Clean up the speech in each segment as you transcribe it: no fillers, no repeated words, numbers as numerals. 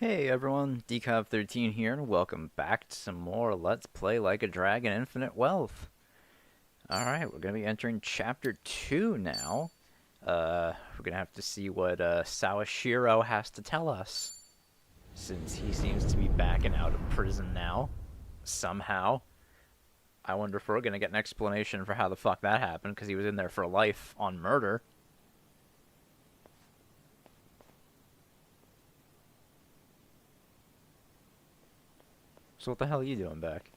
Hey everyone, Decov13 here, and welcome back to some more Let's Play Like a Dragon Infinite Wealth. Alright, we're going to be entering Chapter 2 now. We're going to have to see what Sawashiro has to tell us, since he seems to be backing out of prison now, somehow. I wonder if we're going to get an explanation for how the fuck that happened, because he was in there for life on murder. So what the hell are you doing back?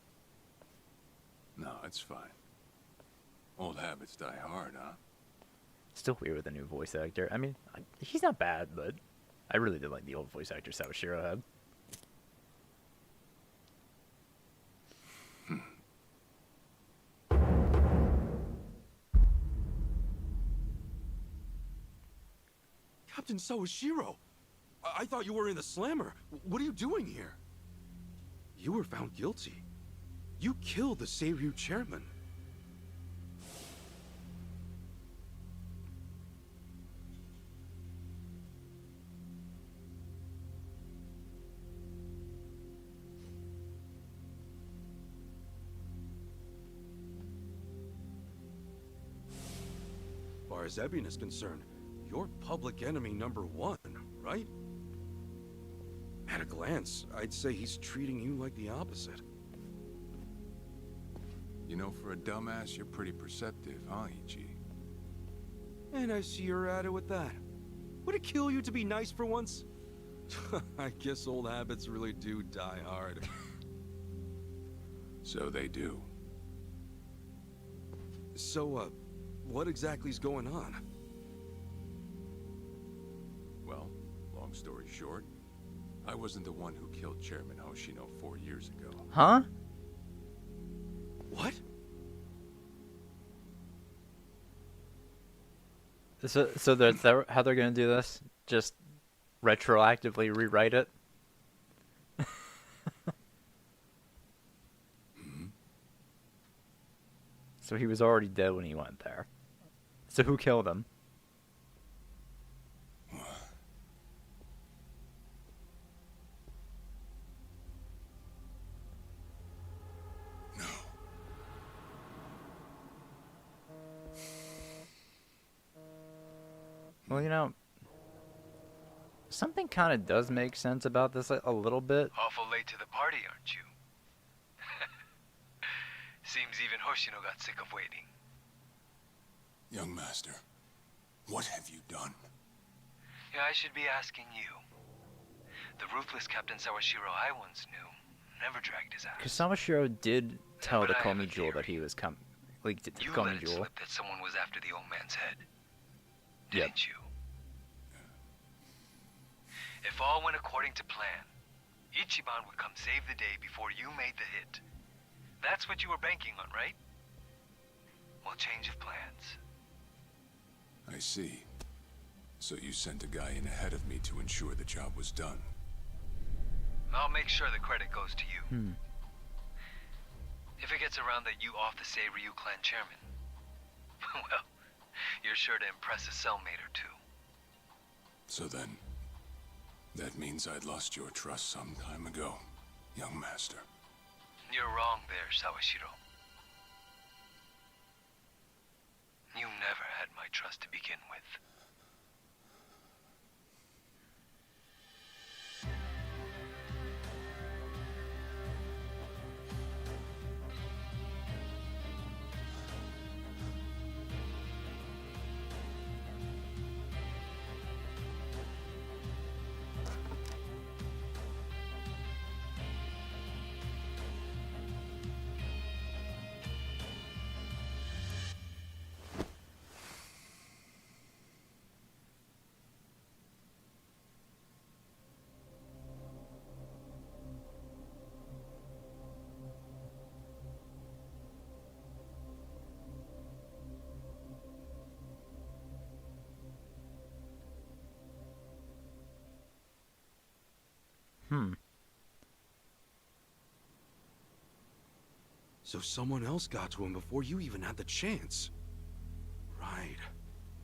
No, it's fine. Old habits die hard, huh? Still weird with the new voice actor. I mean, he's not bad, but I really did like the old voice actor Sawashiro had. Captain Sawashiro! I thought you were in the slammer. What are you doing here? You were found guilty. You killed the Seiryu chairman. As far as Ebion is concerned, you're public enemy #1, right? At a glance, I'd say he's treating you like the opposite. You know, for a dumbass, you're pretty perceptive, huh, Ichi? And I see you're at it with that. Would it kill you to be nice for once? I guess old habits really do die hard. So they do. So, what exactly's going on? Well, long story short, I wasn't the one who killed Chairman Hoshino 4 years ago. Huh? What? So that's how they're gonna do this? Just retroactively rewrite it? So he was already dead when he went there. So who killed him? No. Well, you know, something kind of does make sense about this a little bit. Awful late to the party, aren't you? Seems even Hoshino got sick of waiting. Young master, what have you done? Yeah, I should be asking you. The ruthless Captain Sawashiro I once knew never dragged his Because ass. Sawashiro did tell But the I have a Komi Jewel that theory. he was coming. Like, the You Komi let it Jewel. slip that someone was after the old man's head. Yep. Didn't you? If all went according to plan, Ichiban would come save the day before you made the hit. That's what you were banking on, right? Well, change of plans. I see. So you sent a guy in ahead of me to ensure the job was done. I'll make sure the credit goes to you. Hmm. If it gets around that you off the Seiryu clan chairman, well, you're sure to impress a cellmate or two. So then, that means I'd lost your trust some time ago, young master. You're wrong there, Sawashiro. You never had my trust to begin with. Hmm. So someone else got to him before you even had the chance. Right.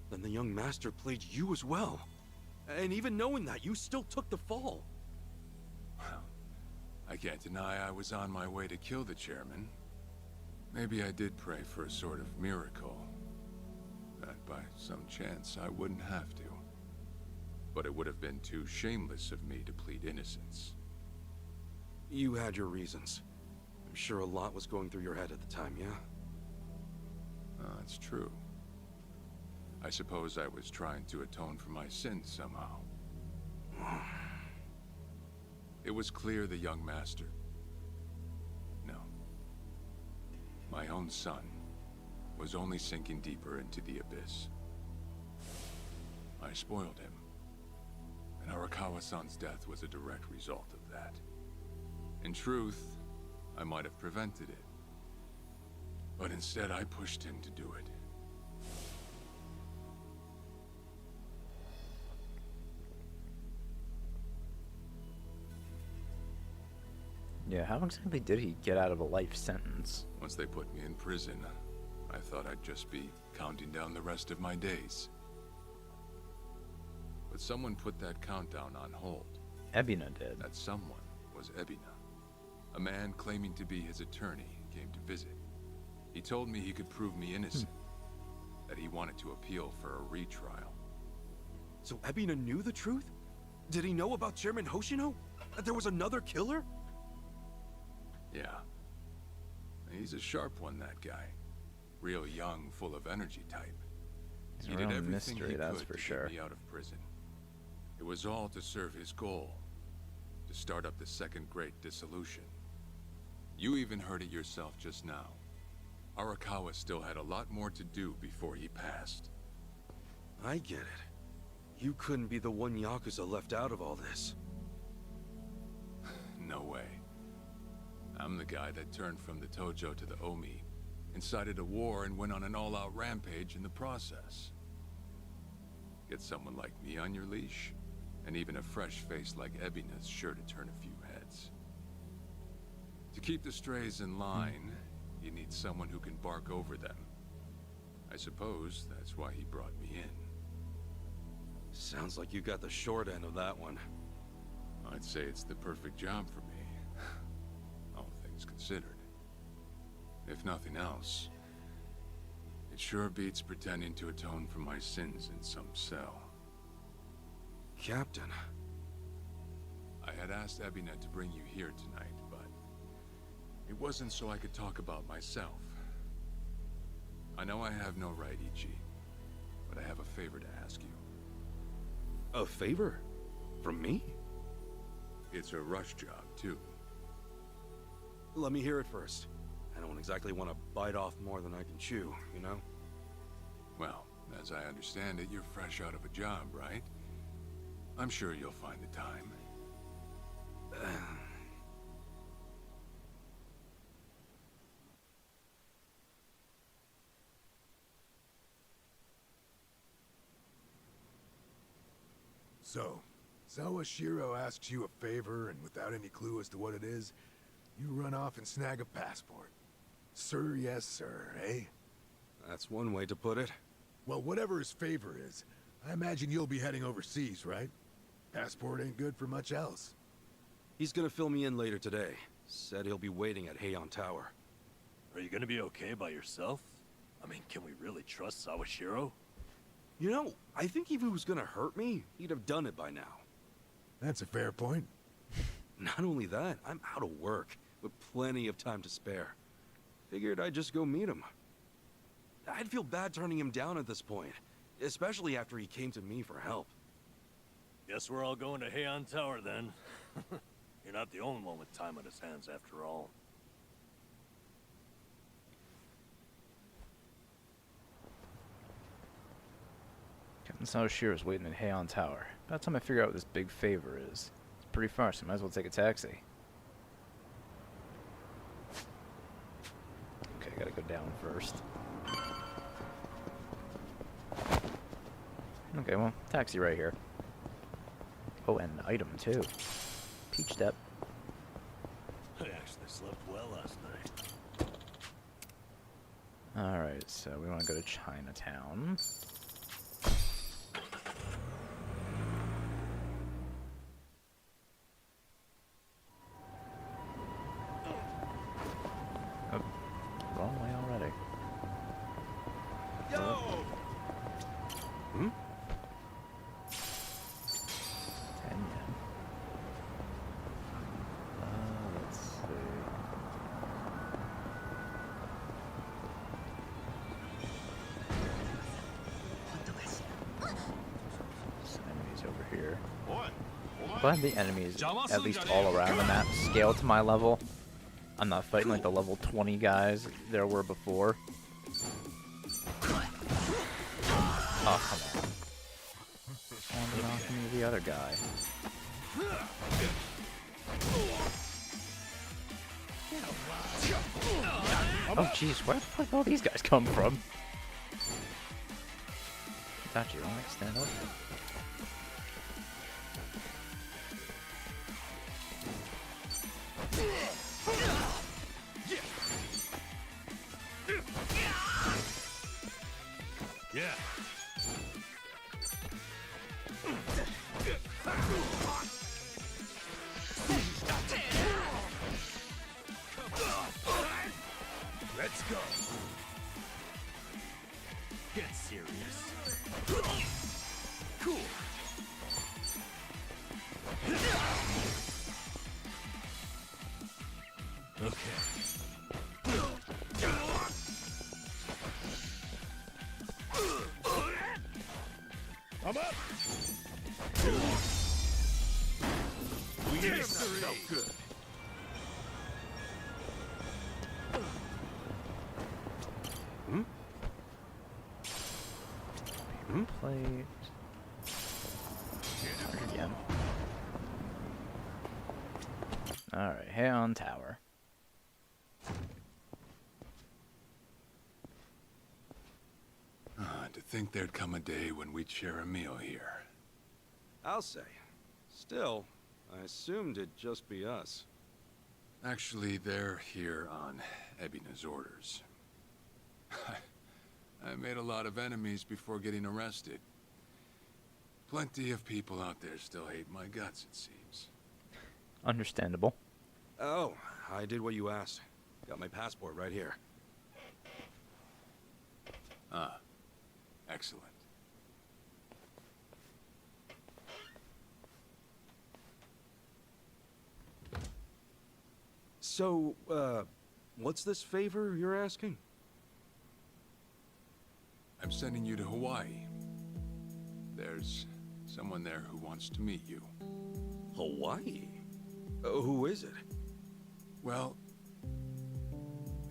Then the young master played you as well. And even knowing that, you still took the fall. I can't deny I was on my way to kill the chairman. Maybe I did pray for a sort of miracle. That by some chance I wouldn't have to. But it would have been too shameless of me to plead innocence. You had your reasons. I'm sure a lot was going through your head at the time, yeah? That's true. I suppose I was trying to atone for my sins somehow. It was clear the young master... No. My own son was only sinking deeper into the abyss. I spoiled him. And Arakawa-san's death was a direct result of that. In truth, I might have prevented it. But instead, I pushed him to do it. Yeah, how exactly did he get out of a life sentence? Once they put me in prison, I thought I'd just be counting down the rest of my days. But someone put that countdown on hold. Ebina did. That someone was Ebina. A man claiming to be his attorney came to visit. He told me he could prove me innocent. That he wanted to appeal for a retrial. So Ebina knew the truth? Did he know about Chairman Hoshino? That there was another killer? Yeah. He's a sharp one, that guy. Real young, full of energy type. He's He a did real everything mystery, he that's could for to sure. get me out of prison. It was all to serve his goal. To start up the second great dissolution. You even heard it yourself just now. Arakawa still had a lot more to do before he passed. I get it. You couldn't be the one Yakuza left out of all this. No way. I'm the guy that turned from the Tojo to the Omi, incited a war and went on an all-out rampage in the process. Get someone like me on your leash, and even a fresh face like Ebina's sure to turn a few heads. To keep the strays in line, you need someone who can bark over them. I suppose that's why he brought me in. Sounds like you got the short end of that one. I'd say it's the perfect job for me, all things considered. If nothing else, it sure beats pretending to atone for my sins in some cell. Captain. I had asked Ebina to bring you here tonight, but it wasn't so I could talk about myself. I know I have no right, Ichi, but I have a favor to ask you. A favor? From me? It's a rush job, too. Let me hear it first. I don't exactly want to bite off more than I can chew, you know? Well, as I understand it, you're fresh out of a job, right? I'm sure you'll find the time. So, Sawashiro asks you a favor, and without any clue as to what it is, you run off and snag a passport. Sir, yes, sir, eh? That's one way to put it. Well, whatever his favor is, I imagine you'll be heading overseas, right? Passport ain't good for much else. He's gonna fill me in later today. Said he'll be waiting at Heian Tower. Are you gonna be okay by yourself? I mean, can we really trust Sawashiro? You know, I think if he was gonna hurt me, he'd have done it by now. That's a fair point. Not only that, I'm out of work, with plenty of time to spare. Figured I'd just go meet him. I'd feel bad turning him down at this point, especially after he came to me for help. Guess we're all going to Heian Tower then. You're not the only one with time on his hands after all. Captain Sawashiro's waiting at Heian Tower. About time I figure out what this big favor is. It's pretty far, so I might as well take a taxi. Okay, I gotta go down first. Okay, well, taxi right here. Oh, and an item too. Peach step. I actually slept well last night. Alright, so we want to go to Chinatown. I'm glad the enemies, at least all around the map, scale to my level. I'm not fighting like the level 20 guys there were before. Oh, come on. Wandered off into the other guy. Oh, jeez, where the fuck all these guys come from? Got you, alright, stand up. Yeah. Let's go. Get serious. Cool. Okay. I'm up. Felt good. Plate. Charge again. Alright, Heian Tower. To think there'd come a day when we'd share a meal here. I'll say. Still, I assumed it'd just be us. Actually, they're here on Ebina's orders. I made a lot of enemies before getting arrested. Plenty of people out there still hate my guts, it seems. Understandable. Oh, I did what you asked. Got my passport right here. Ah, excellent. So, what's this favor you're asking? I'm sending you to Hawaii. There's someone there who wants to meet you. Hawaii? Who is it? Well,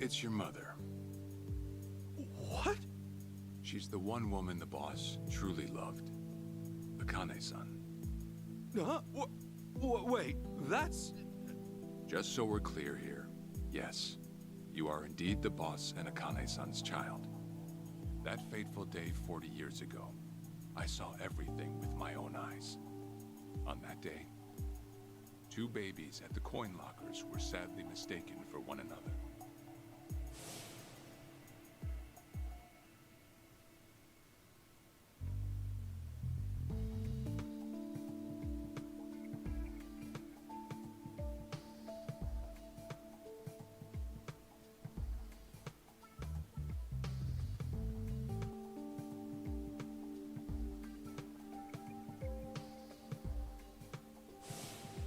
it's your mother. What? She's the one woman the boss truly loved. Akane-san. Huh? Wait, that's... Just so we're clear here, yes, you are indeed the boss and Akane-san's child. That fateful day 40 years ago, I saw everything with my own eyes. On that day, 2 babies at the coin lockers were sadly mistaken for one another.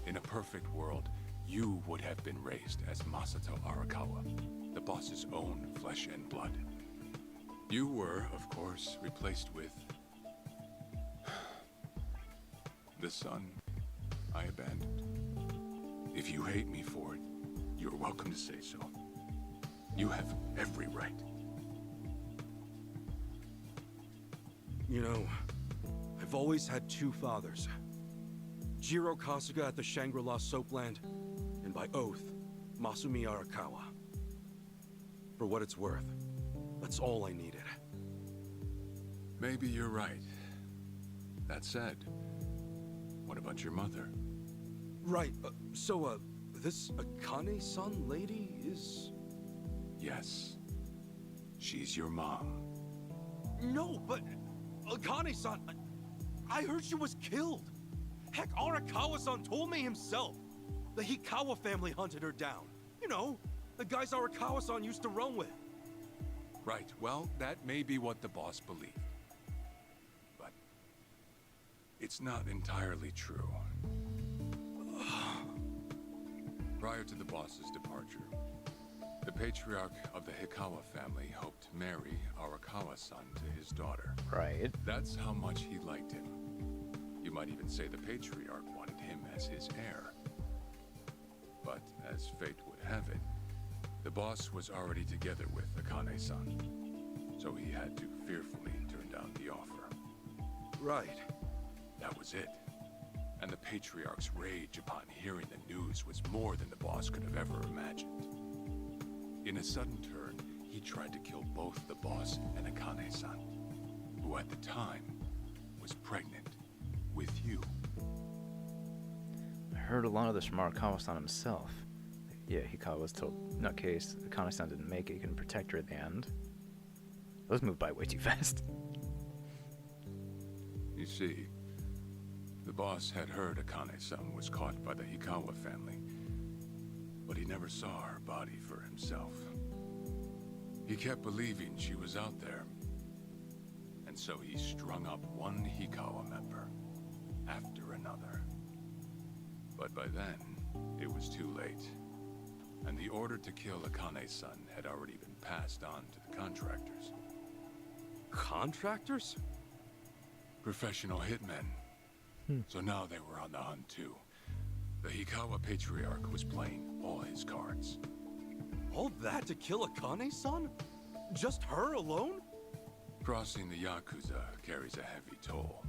In a perfect world, you would have been raised as Masato Arakawa, the boss's own flesh and blood. You were, of course, replaced with... the son I abandoned. If you hate me for it, you're welcome to say so. You have every right. You know, I've always had 2 fathers. Jiro Kasuga at the Shangri-La Soapland, and by oath, Masumi Arakawa. For what it's worth, that's all I needed. Maybe you're right. That said, what about your mother? Right, so, this Akane-san lady is... Yes. She's your mom. No, but... Akane-san... I heard she was killed! Heck, Arakawa-san told me himself! The Hikawa family hunted her down. You know, the guys Arakawa-san used to run with. Right, well, that may be what the boss believed. But... it's not entirely true. Prior to the boss's departure, the patriarch of the Hikawa family hoped to marry Arakawa-san to his daughter. Right. That's how much he liked him. You might even say the patriarch wanted him as his heir. But as fate would have it, the boss was already together with Akane-san, so he had to fearfully turn down the offer. Right. That was it. And the Patriarch's rage upon hearing the news was more than the boss could have ever imagined. In a sudden turn, he tried to kill both the boss and Akane-san, who at the time was pregnant with you. I heard a lot of this from Arakawa-san himself. Yeah, Hikawa was told, nutcase, Akane-san didn't make it, he couldn't protect her at the end. Those moved by way too fast. You see, the boss had heard Akane-san was caught by the Hikawa family, but he never saw her body for himself. He kept believing she was out there, and so he strung up one Hikawa member after another. But by then, it was too late, and the order to kill Akane-san had already been passed on to the contractors. Contractors? Professional hitmen. So now they were on the hunt too. The Hikawa Patriarch was playing all his cards. All that to kill Akane-san? Just her alone? Crossing the Yakuza carries a heavy toll.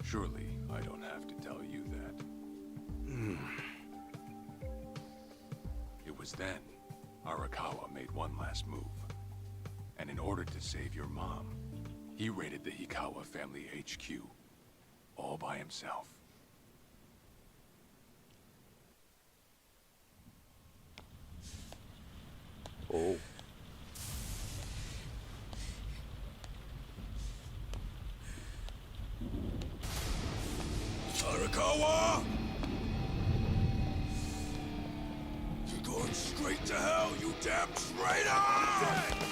Surely I don't have to tell you that. It was then Arakawa made one last move. And in order to save your mom, he raided the Hikawa family HQ, all by himself. Oh. Arakawa! You're going straight to hell, you damn traitor!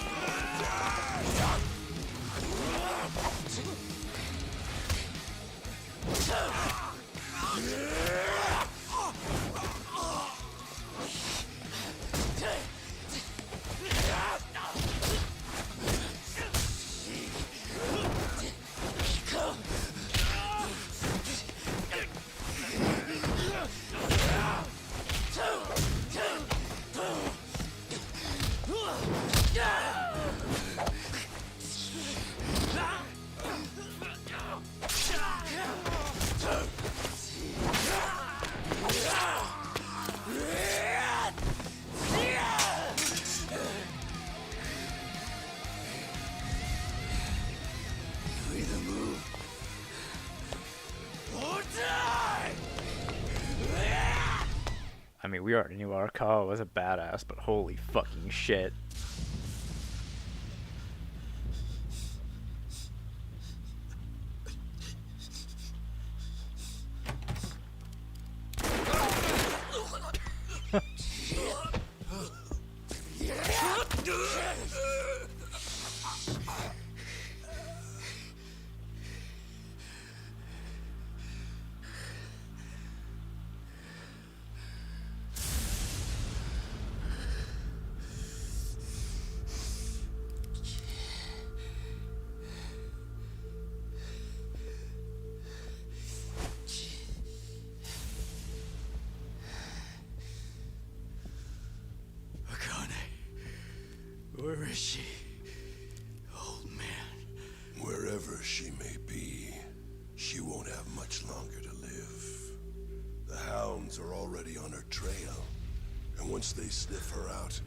I mean, we already knew Arakawa was a badass, but holy fucking shit. Where is she? Old man. Wherever she may be, she won't have much longer to live. The hounds are already on her trail, and once they sniff her out,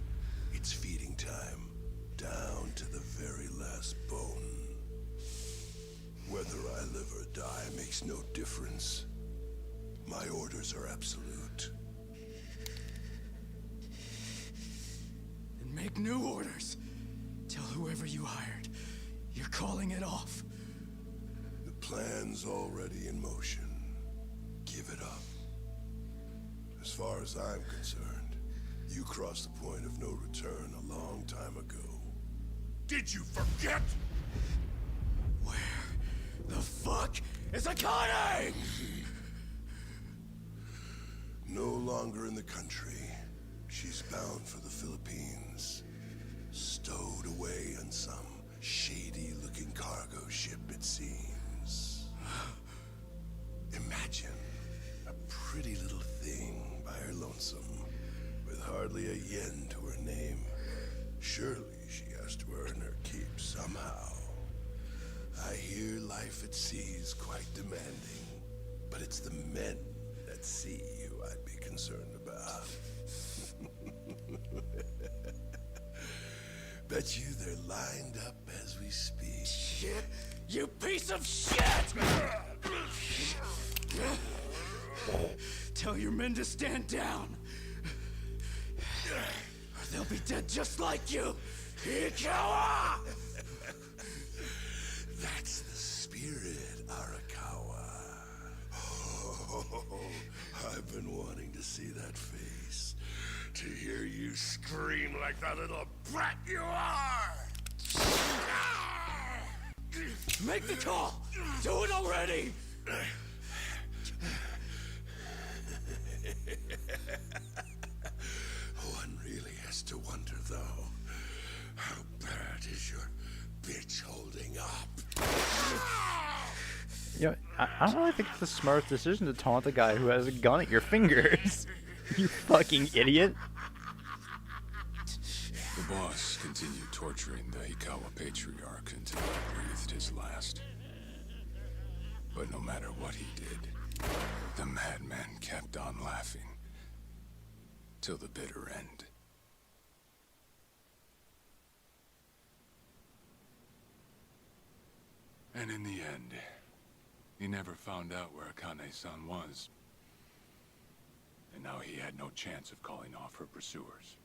it's feeding time, down to the very last bone. Whether I live or die makes no difference. My orders are absolute. Make new orders. Tell whoever you hired, you're calling it off. The plan's already in motion. Give it up. As far as I'm concerned, you crossed the point of no return a long time ago. Did you forget? Where the fuck is Akane? No longer in the country. She's bound for the Philippines. Stowed away on some shady-looking cargo ship, it seems. Imagine a pretty little thing by her lonesome, with hardly a yen to her name. Surely she has to earn her keep somehow. I hear life at sea is quite demanding, but it's the men at sea who I'd be concerned about. Bet you they're lined up as we speak. Shit! You piece of shit! Tell your men to stand down. Or they'll be dead just like you. Ikawa! That's the spirit, Arakawa. Oh, I've been wanting to see that face. To hear you scream like the little brat you are! Make the call! Do it already! One really has to wonder, though, how bad is your bitch holding up? You know, I don't really think it's the smartest decision to taunt the guy who has a gun at your fingers. You fucking idiot. The boss continued torturing the Ikawa patriarch until he breathed his last. But no matter what he did, the madman kept on laughing. Till the bitter end. And in the end, he never found out where Akane-san was. And now he had no chance of calling off her pursuers.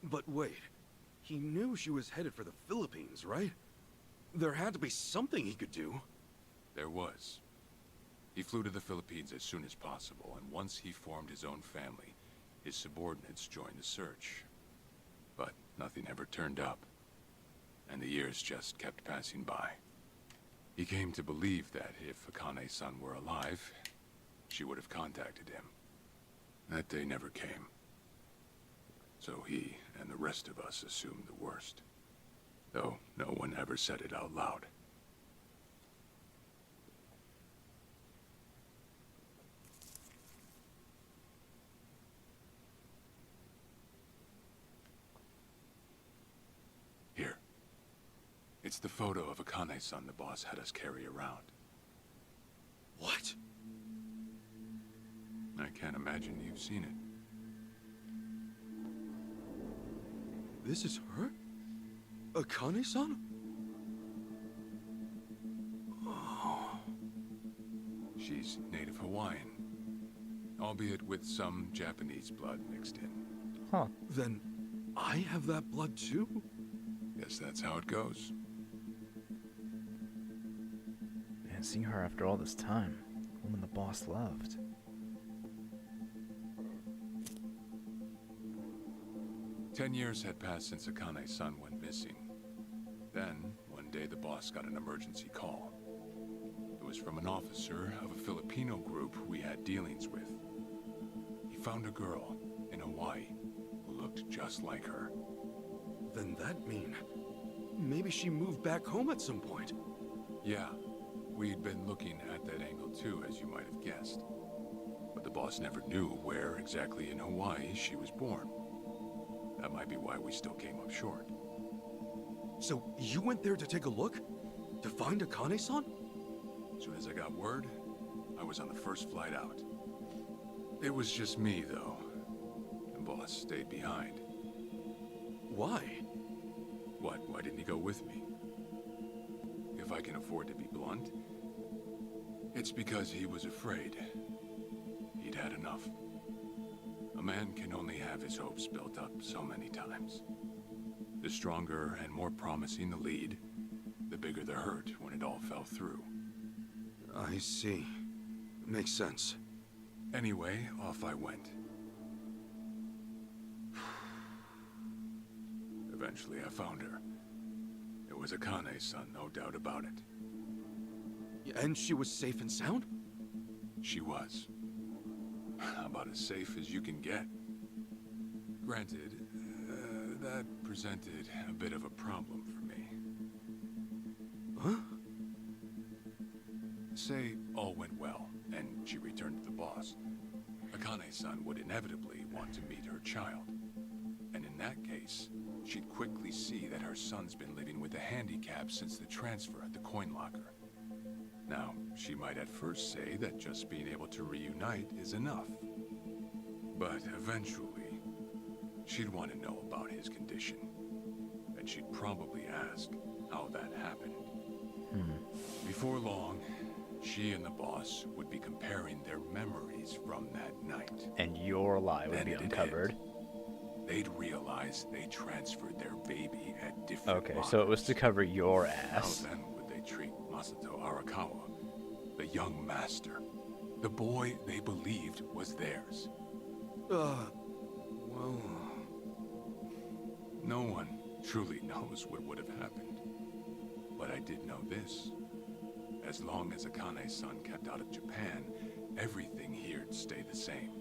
But wait, he knew she was headed for the Philippines, right? There had to be something he could do. There was. He flew to the Philippines as soon as possible, and once he formed his own family, his subordinates joined the search. But nothing ever turned up, and the years just kept passing by. He came to believe that if Akane-san were alive, she would have contacted him. That day never came. So he and the rest of us assumed the worst. Though no one ever said it out loud. Here. It's the photo of Akane-san the boss had us carry around. What? I can't imagine you've seen it. This is her? Akane-san? She's native Hawaiian, albeit with some Japanese blood mixed in. Huh. Then I have that blood too? Guess that's how it goes. Man, seeing her after all this time. Woman the boss loved. Ten years had passed since Akane's son went missing. Then, one day the boss got an emergency call. It was from an officer of a Filipino group we had dealings with. He found a girl in Hawaii who looked just like her. Then that mean maybe she moved back home at some point. Yeah, we'd been looking at that angle too, as you might have guessed. But the boss never knew where exactly in Hawaii she was born. That might be why we still came up short. So you went there to take a look? To find Akane-san? As soon as I got word, I was on the first flight out. It was just me, though. The boss stayed behind. Why? What? Why didn't he go with me? If I can afford to be blunt, it's because he was afraid. He'd had enough. A man can only have his hopes built up so many times. The stronger and more promising the lead, the bigger the hurt when it all fell through. I see. Makes sense. Anyway, off I went. Eventually I found her. It was Akane's son, no doubt about it. And she was safe and sound? She was. About as safe as you can get. Granted, that presented a bit of a problem for me. Huh? Say all went well, and she returned to the boss, Akane-san would inevitably want to meet her child. And in that case, she'd quickly see that her son's been living with a handicap since the transfer at the coin locker. Now, she might at first say that just being able to reunite is enough. But eventually, she'd want to know about his condition. And she'd probably ask how that happened. Before long, she and the boss would be comparing their memories from that night. And your lie would Then be it'd uncovered. hit. They'd realize they transferred their baby at different Okay, so it was to cover your How ass. then would they treat Masato Arakawa, the young master, the boy they believed was theirs? Well... No one truly knows what would have happened. But I did know this. As long as Akane-san kept out of Japan, everything here'd stay the same.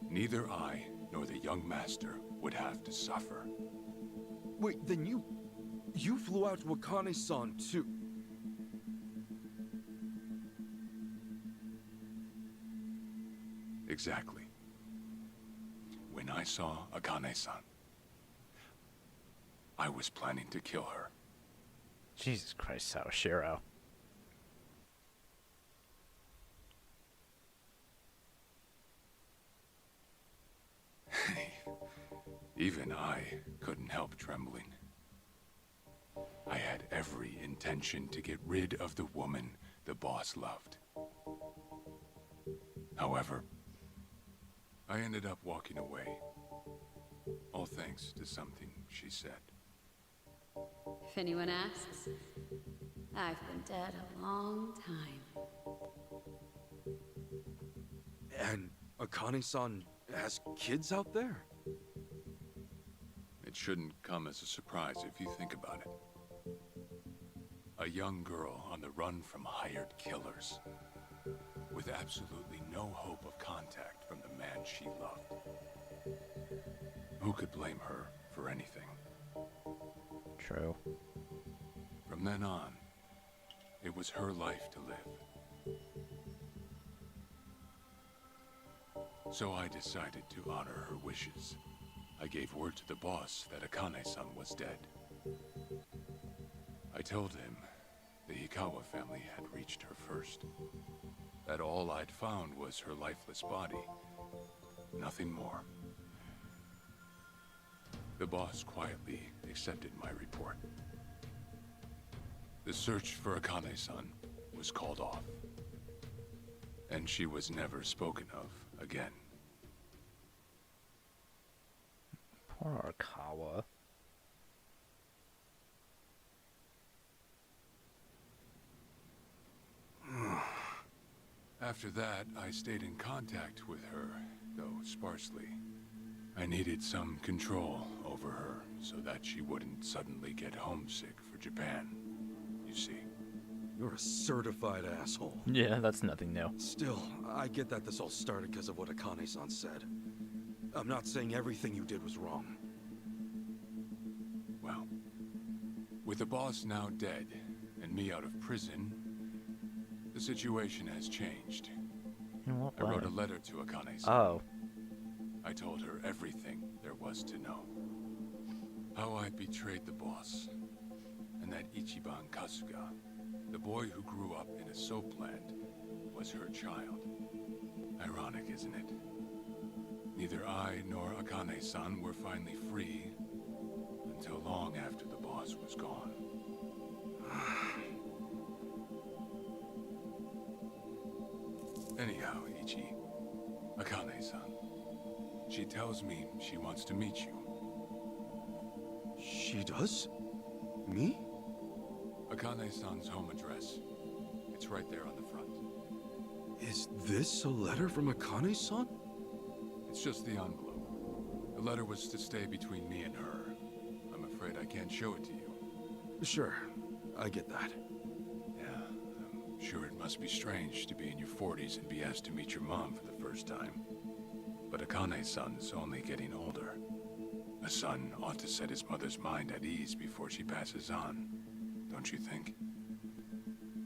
Neither I nor the young master would have to suffer. Wait, then you flew out to Akane-san too? Exactly. When I saw Akane-san, I was planning to kill her. Jesus Christ, Sawashiro. Even I couldn't help trembling. I had every intention to get rid of the woman the boss loved. However, I ended up walking away, all thanks to something she said. If anyone asks, I've been dead a long time. And Akane-san has kids out there? It shouldn't come as a surprise if you think about it. A young girl on the run from hired killers, with absolutely no hope of contact from the man she loved. Who could blame her for anything? True. From then on, it was her life to live. So I decided to honor her wishes. I gave word to the boss that Akane-san was dead. I told him the Hikawa family had reached her first. That all I'd found was her lifeless body. Nothing more. The boss quietly accepted my report. The search for Akane-san was called off. And she was never spoken of again. Poor Arakawa. After that, I stayed in contact with her, though sparsely. I needed some control over her so that she wouldn't suddenly get homesick for Japan, you see. You're a certified asshole. Yeah, that's nothing new. Still, I get that this all started because of what Akane-san said. I'm not saying everything you did was wrong. Well, with the boss now dead and me out of prison, the situation has changed. In what I wrote a way? letter to Akane-san. Oh. I told her everything there was to know. How I betrayed the boss, and that Ichiban Kasuga, the boy who grew up in a soapland, was her child. Ironic, isn't it? Neither I nor Akane-san were finally free until long after the boss was gone. Anyhow, Ichi, Akane-san, she tells me she wants to meet you. She does? Me? Akane-san's home address. It's right there on the front. Is this a letter from Akane-san? It's just the envelope. The letter was to stay between me and her. I'm afraid I can't show it to you. Sure, I get that. Yeah, I'm sure it must be strange to be in your 40s and be asked to meet your mom for the first time. But Akane-san's only getting older. A son ought to set his mother's mind at ease before she passes on, don't you think?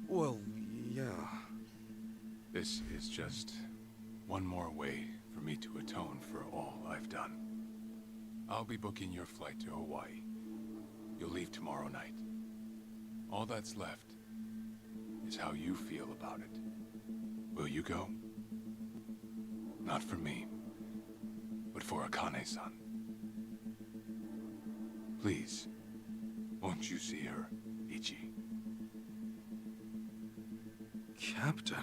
Well, yeah. This is just one more way for me to atone for all I've done. I'll be booking your flight to Hawaii. You'll leave tomorrow night. All that's left is how you feel about it. Will you go? Not for me, but for Akane-san. Please, won't you see her, Ichi? Captain.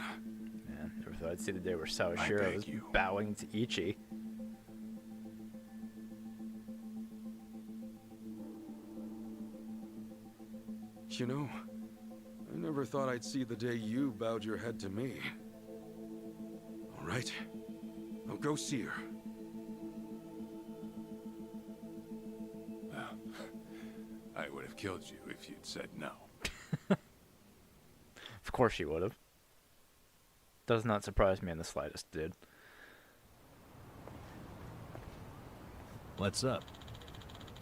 Man, never thought I'd see the day where I Sawashiro beg was you. bowing to Ichi. You know, I never thought I'd see the day you bowed your head to me. All right, I'll go see her. Well, I would have killed you if you'd said no. Of course she would have. Does not surprise me in the slightest, dude. What's up?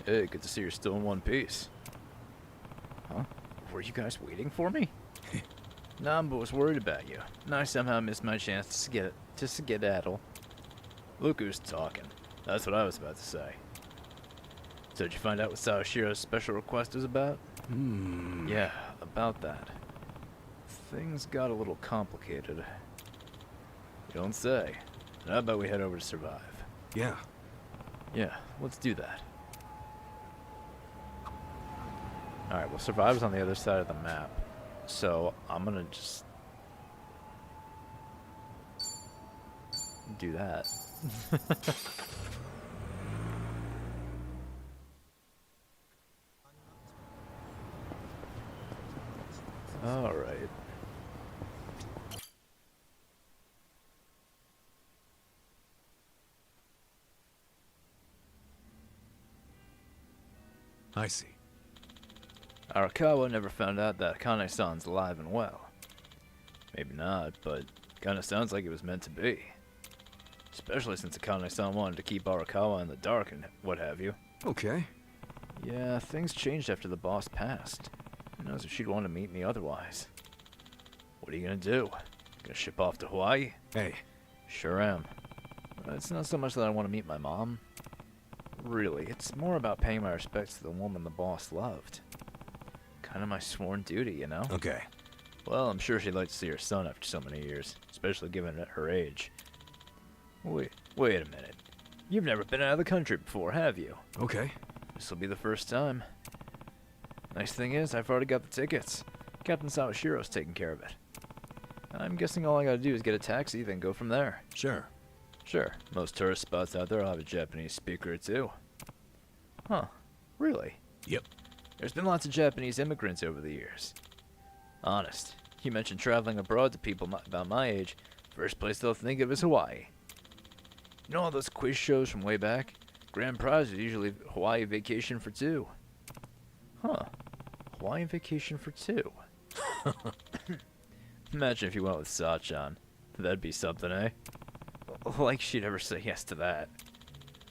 Hey, good to see you're still in one piece. Huh? Were you guys waiting for me? Namba was worried about you, and I somehow missed my chance to skedaddle. Look who's talking. That's what I was about to say. So did you find out what Sawashiro's special request is about? Yeah, about that. Things got a little complicated. You don't say. And how about we head over to Survive? Yeah. Yeah, let's do that. Alright, well, Survive's on the other side of the map. So, I'm gonna just do that. Alright. I see. Arakawa never found out that Akane-san's alive and well. Maybe not, but kinda sounds like it was meant to be. Especially since Akane-san wanted to keep Arakawa in the dark and what have you. Okay. Yeah, things changed after the boss passed. Who knows if she'd want to meet me otherwise. What are you gonna do? Gonna ship off to Hawaii? Hey. Sure am. It's not so much that I want to meet my mom. Really, it's more about paying my respects to the woman the boss loved. Kinda my sworn duty, you know? Okay. Well, I'm sure she'd like to see her son after so many years, especially given her age. Wait a minute. You've never been out of the country before, have you? Okay. This'll be the first time. Nice thing is, I've already got the tickets. Captain Sawashiro's taking care of it. I'm guessing all I gotta do is get a taxi, then go from there. Sure. Sure, most tourist spots out there will have a Japanese speaker or two. Huh, really? Yep. There's been lots of Japanese immigrants over the years. Honest, you mentioned traveling abroad to people about my age, first place they'll think of is Hawaii. You know all those quiz shows from way back? Grand prize is usually Hawaii vacation for two. Huh, Hawaii vacation for two. Imagine if you went with Sachan. That'd be something, eh? Like she'd ever say yes to that.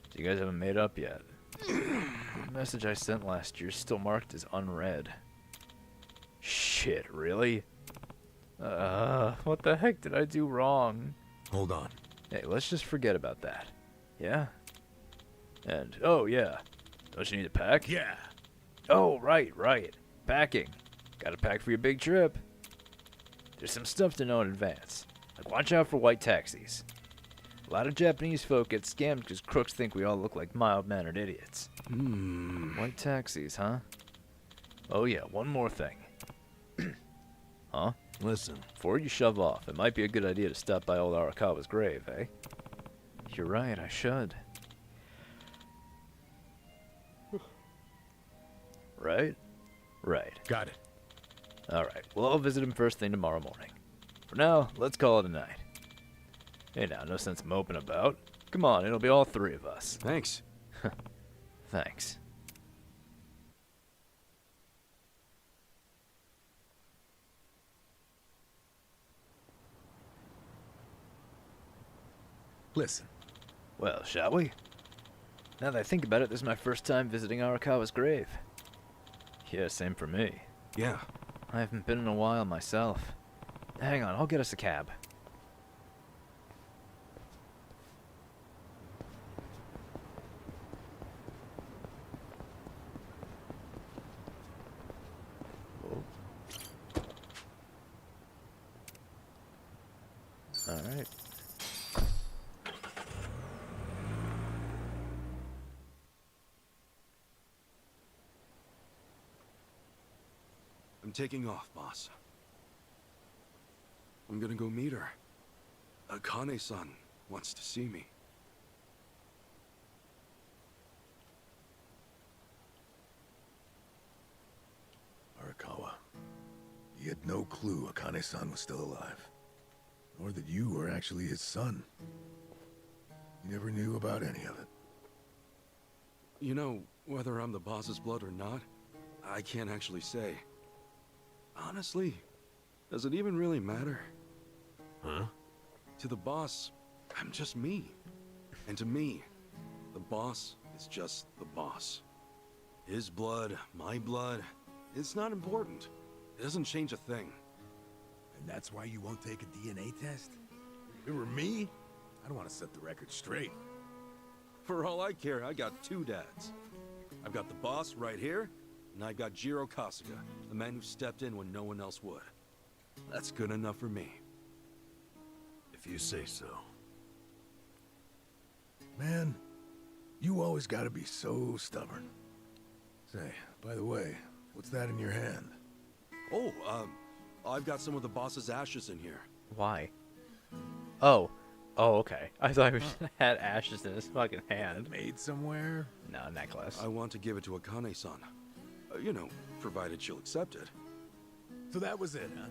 So you guys haven't made up yet. The message I sent last year is still marked as unread. Shit, really? What the heck did I do wrong? Hold on. Hey, let's just forget about that. Yeah? And, oh yeah, don't you need to pack? Yeah. Oh, right. Packing. Gotta pack for your big trip. There's some stuff to know in advance. Like, watch out for white taxis. A lot of Japanese folk get scammed because crooks think we all look like mild-mannered idiots. White taxis, huh? Oh yeah, one more thing. Huh? Listen. Before you shove off, it might be a good idea to stop by old Arakawa's grave, eh? You're right, I should. Right? Right. Got it. Alright, well I'll visit him first thing tomorrow morning. For now, let's call it a night. Hey now, no sense moping about. Come on, it'll be all three of us. Thanks. Thanks. Listen. Well, shall we? Now that I think about it, this is my first time visiting Arakawa's grave. Yeah, same for me. Yeah. I haven't been in a while myself. Hang on, I'll get us a cab. Alright. I'm taking off, boss. I'm gonna go meet her. Akane-san wants to see me. Arakawa, he had no clue Akane-san was still alive. Nor that you were actually his son. He never knew about any of it. You know, whether I'm the boss's blood or not, I can't actually say. Honestly, does it even really matter? Huh? To the boss, I'm just me. And to me, the boss is just the boss. His blood, my blood, it's not important. It doesn't change a thing. And that's why you won't take a DNA test? If it were me, I'd want to set the record straight. For all I care, I got two dads. I've got the boss right here, and I've got Jiro Kasuga, the man who stepped in when no one else would. That's good enough for me. If you say so. Man, you always gotta be so stubborn. Say, by the way, what's that in your hand? Oh, I've got some of the boss's ashes in here. Why? Oh. Oh, okay. I thought he had ashes in his fucking hand. Made somewhere? No, necklace. I want to give it to Akane-san. You know, provided she'll accept it. So that was it, huh?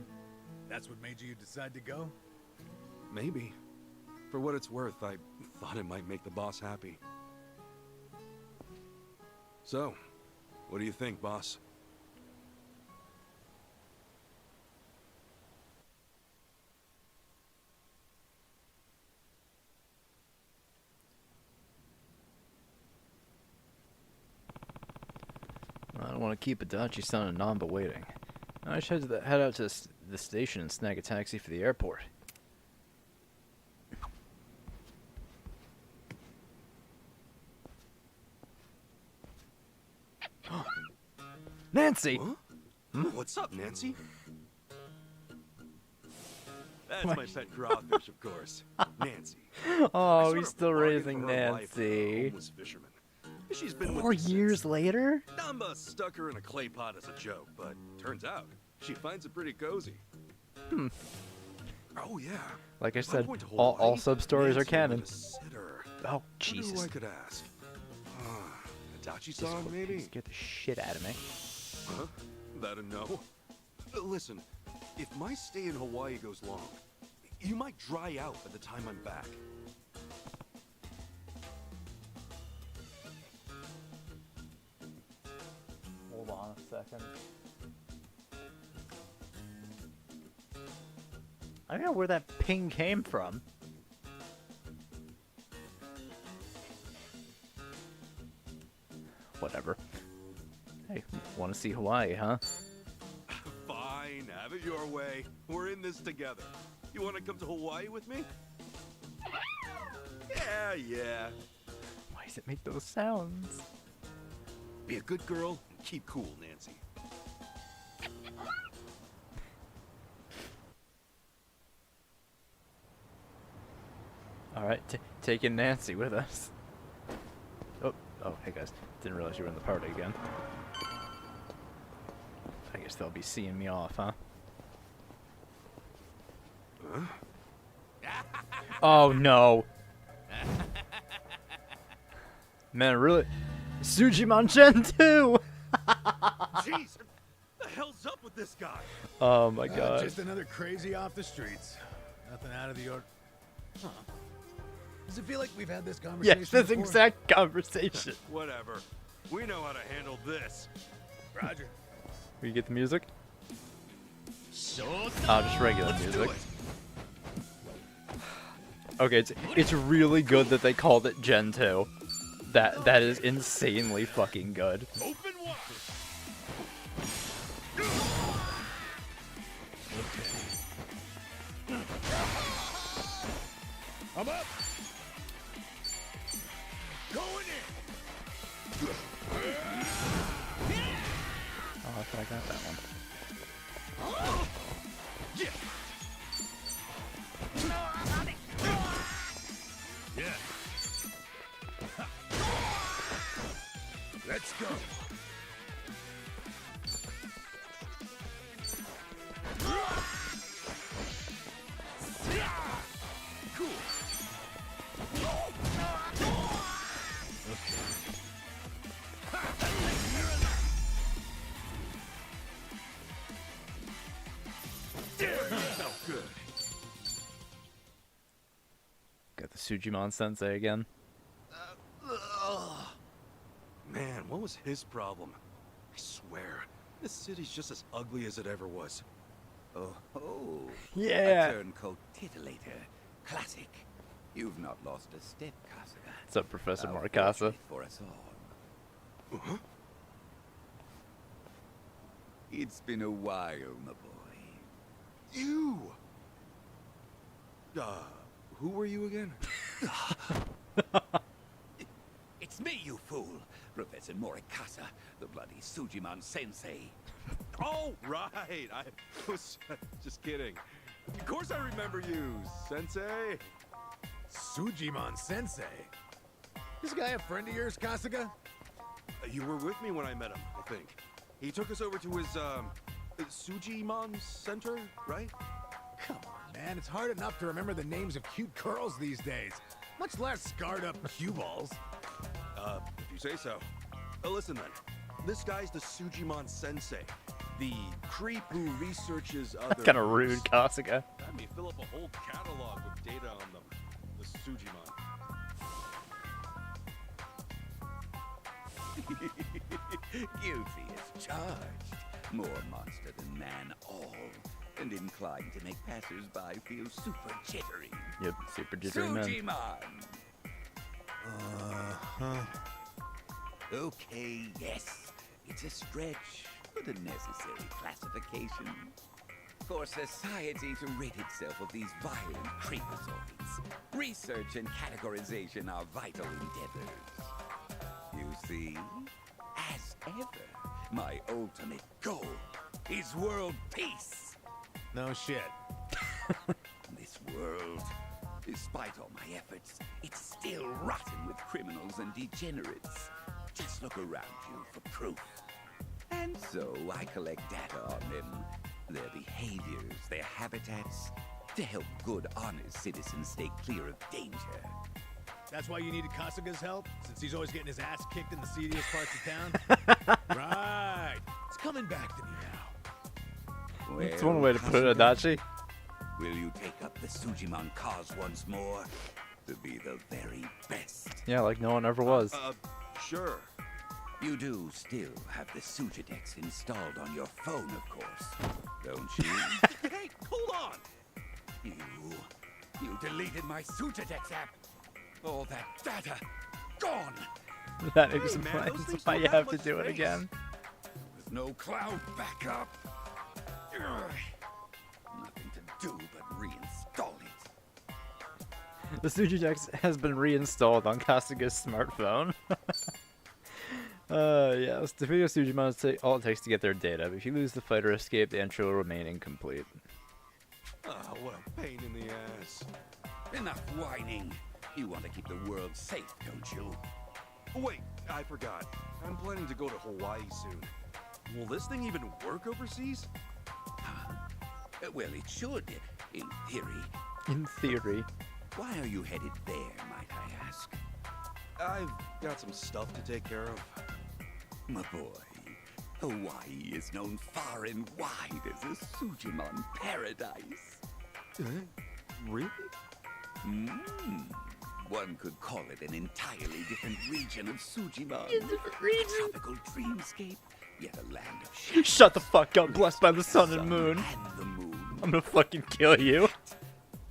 That's what made you decide to go? Maybe. For what it's worth, I thought it might make the boss happy. So, what do you think, boss? I don't want to keep Adachi-san and Namba waiting. I should head out to the station and snag a taxi for the airport. Nancy! Huh? What's up, Nancy? That's my pet crawfish, of course. Nancy. Oh, Sort he's of still bargained raising for her life with a Nancy. homeless fisherman. She's been with 4 me since. years later? Namba stuck her in a clay pot as a joke, but turns out she finds it pretty cozy. Oh yeah. Like I If I'm said, going to all Hawaii, sub-stories are Nancy canon. wanted to sit her. Oh, Wonder Jesus. who I could ask. Adachi-san, maybe? Scared the shit out of me. Huh? That a no? Listen, if my stay in Hawaii goes long, you might dry out by the time I'm back. Hold on a second. I don't know where that ping came from. Whatever. Hey, want to see Hawaii, huh? Fine, have it your way. We're in this together. You want to come to Hawaii with me? Yeah. Why does it make those sounds? Be a good girl and keep cool, Nancy. Alright, taking Nancy with us. Oh, hey guys. Didn't realize you were in the party again. I guess they'll be seeing me off, huh? Oh no! Man, really? Sujiman Gen 2! Jeez, what the hell's up with this guy? Oh my god. Just another crazy off the streets. Nothing out of the order. Huh. Does it feel like we've had this conversation Yes, this before? exact conversation. Whatever. We know how to handle this. Roger. Will you get the music? Oh, just regular Let's do music. it. Okay, it's really good that they called it Gen 2. That is insanely fucking good. Open wide. I'm up. Going in. Oh, I thought I got that one. Yeah. Let's go. Cool. Felt good. Got the Sujimon Sensei again. Man, what was his problem? I swear, this city's just as ugly as it ever was. Oh, ho. Yeah. A turncoat titillator. Classic. You've not lost a step, Kasuga. What's up, Professor How Marcasa? fortunate for us all. Uh-huh. It's been a while, my boy. You! Who were you again? It's me, you fool! Professor Morikasa, the bloody Sujimon Sensei. Oh, right! I was just kidding. Of course I remember you, Sensei! Sujimon Sensei? This guy a friend of yours, Kasuga? You were with me when I met him, I think. He took us over to his, Sujimon Center, right? Come on, man. It's hard enough to remember the names of cute girls these days. Much less scarred up cue balls. If you say so. Listen then. This guy's the Sujimon Sensei. The creep who researches other... Kind of rude, Kasuga. Had me fill up a whole catalog with data on them. The Sujimon. Guilty as charged. More monster than man all. And inclined to make passers-by feel super jittery. Yep, super jittery man. Sujimon! Uh-huh. Okay, yes. It's a stretch, but a necessary classification. For society to rid itself of these violent creepazoids, research and categorization are vital endeavors. You see, as ever, my ultimate goal is world peace. No shit. This world, despite all my efforts, it's still rotten with criminals and degenerates. Just look around you for proof. And so I collect data on them, their behaviors, their habitats, to help good, honest citizens stay clear of danger. That's why you needed Kasuga's help? Since he's always getting his ass kicked in the seediest parts of town? Right. It's coming back to me now. That's one way to put it, Adachi. Will you take up the Sujimon cause once more? To be the very best. Yeah, like no one ever was. Sure. You do still have the Sujidex installed on your phone, of course, don't you? Hey, hold on! You deleted my Sujidex app. All that data, gone. That man, explains those things why don't you have have to much do it space. again. With no cloud backup. Ugh. Nothing to do but reinstall it. The Sujidex has been reinstalled on Kasuga's smartphone. Yes, to defeat a Sujimon is all it takes to get their data. But if you lose the fight or escape, the entry will remain incomplete. Oh, what a pain in the ass. Enough whining. You want to keep the world safe, don't you? Wait, I forgot. I'm planning to go to Hawaii soon. Will this thing even work overseas? Well, it should, in theory. In theory. Why are you headed there, might I ask? I've got some stuff to take care of. My boy, Hawaii is known far and wide as a Sujimon paradise. Really? One could call it an entirely different region of Sujimon. A different region? A tropical dreamscape, yet a land of shadows. Shut the fuck up, blessed by the sun and moon. And the moon. I'm gonna fucking kill you.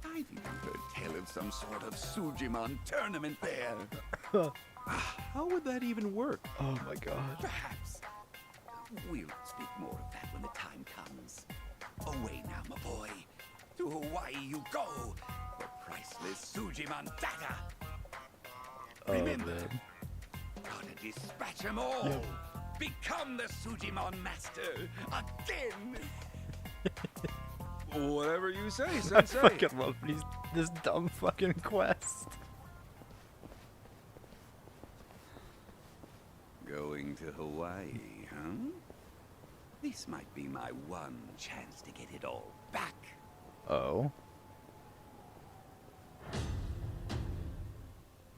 I've even heard tell of some sort of Sujimon tournament there. How would that even work? Oh my god. Perhaps. We'll speak more of that when the time comes. Away now, my boy. To Hawaii you go for priceless Sujimon data. Remember, man. gotta dispatch them all. Yep. Become the Sujimon master again. Whatever you say, I Sensei. fucking love this dumb fucking quest. Going to Hawaii, huh? This might be my one chance to get it all back. Oh.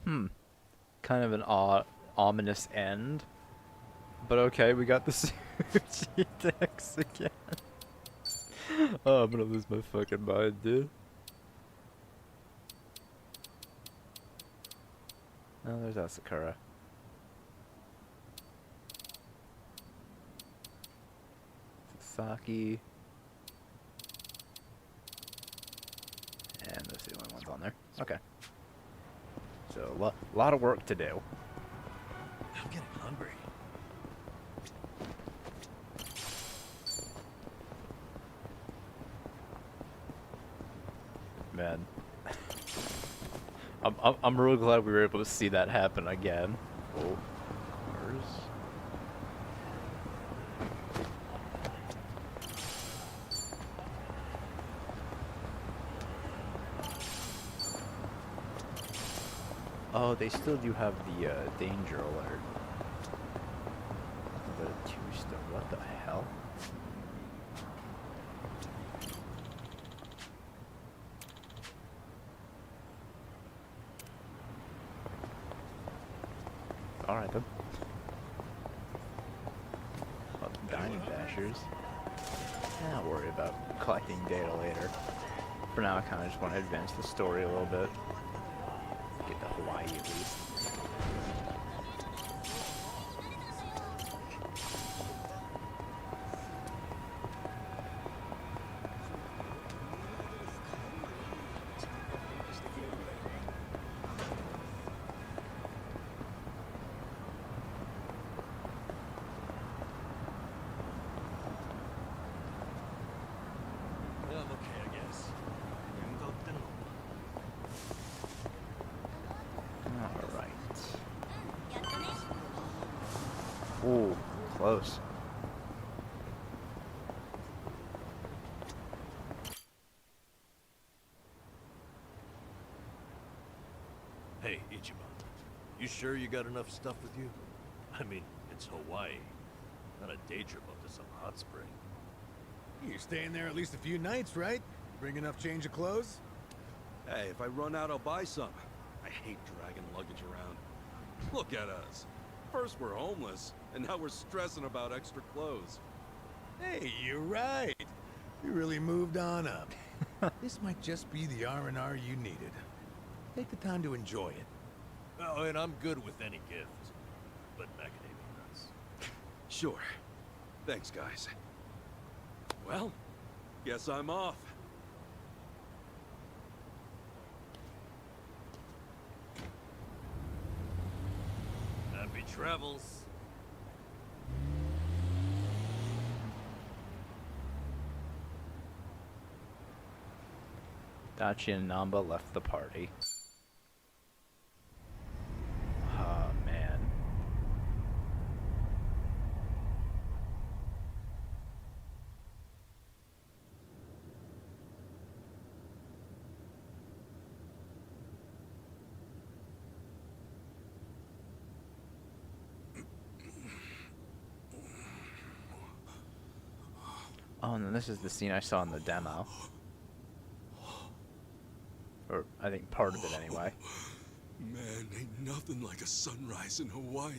Kind of an ominous end. But okay, we got the Sushi decks again. Oh, I'm gonna lose my fucking mind, dude. Oh, there's Asakura. Sasaki. And those are the only ones on there. Okay. So, a lot of work to do. I'm getting hungry. Man. I'm real glad we were able to see that happen again. Oh, cars. Oh, they still do have the danger alert. The two-stone. What the hell? Alright then. Oh, dining dashers. Don't worry about collecting data later. For now, I kind of just want to advance the story a little bit. Get to Hawaii at least. Yeah, I'm okay, I guess. Alright. Ooh, close. Hey, Ichiban. You sure you got enough stuff with you? I mean, it's Hawaii. Not a day trip up to some hot spring. You're staying there at least a few nights, right? Bring enough change of clothes? Hey, if I run out, I'll buy some. I hate dragging luggage around. Look at us. First we're homeless, and now we're stressing about extra clothes. Hey, you're right. You really moved on up. This might just be the R&R you needed. Take the time to enjoy it. Oh, and I'm good with any gift. But macadamia nuts. Sure. Thanks, guys. Well, guess I'm off. Happy travels. Dachi and Namba left the party. Oh, man. Oh, and then this is the scene I saw in the demo. Or, I think part of it anyway. Man, ain't nothing like a sunrise in Hawaii.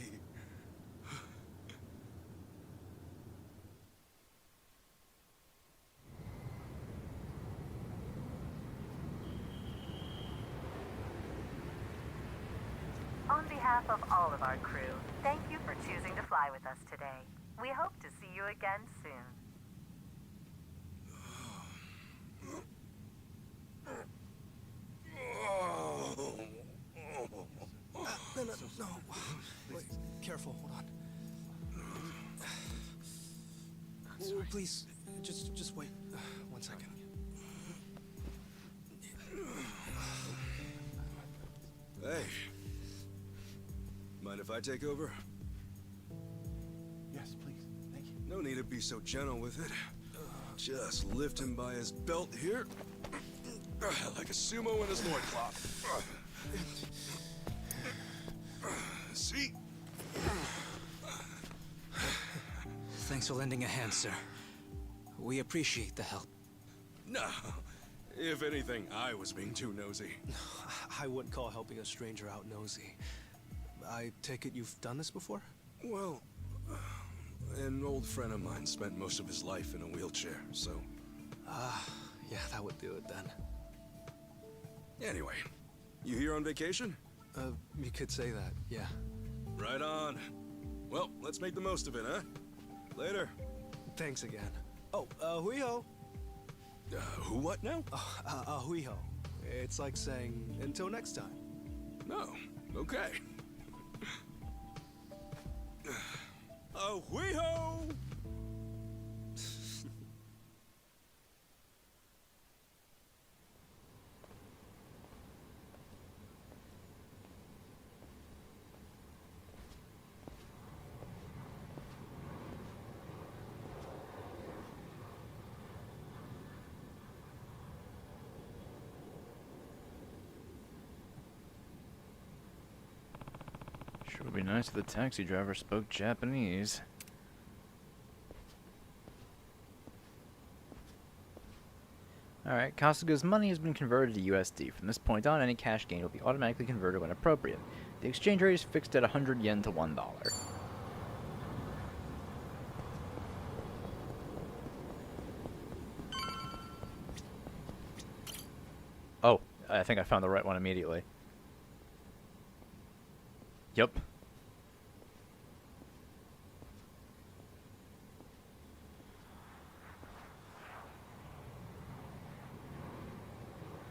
On behalf of all of our crew, thank you for choosing to fly with us today. We hope to see you again soon. No. Wait, careful, hold on. Oh, please, just wait 1 second. Hey. Mind if I take over? Yes, please, thank you. No need to be so gentle with it. Just lift him by his belt here. Like a sumo in his loincloth. See? Thanks for lending a hand, sir. We appreciate the help. No. If anything, I was being too nosy. I wouldn't call helping a stranger out nosy. I take it you've done this before? Well, an old friend of mine spent most of his life in a wheelchair, so... Yeah, that would do it then. Anyway, you here on vacation? You could say that, yeah. Right on. Well, let's make the most of it, huh? Later. Thanks again. Oh, hui-ho. Who what now? Hui-ho. It's like saying, until next time. No. Okay. Hui-ho! Sure would be nice if the taxi driver spoke Japanese. Alright, Kasuga's money has been converted to USD. From this point on, any cash gain will be automatically converted when appropriate. The exchange rate is fixed at 100 yen to $1. Oh, I think I found the right one immediately. Yep.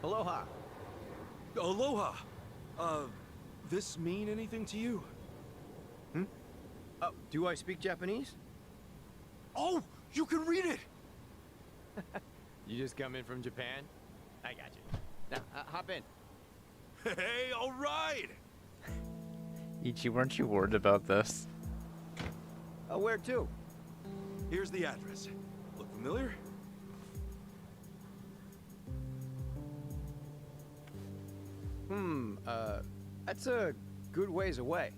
Aloha. Aloha! This mean anything to you? Do I speak Japanese? Oh, you can read it! You just come in from Japan? I got you. Now, hop in. Hey, all right! Ichi, weren't you worried about this? Where to? Here's the address. Look familiar? That's a good ways away.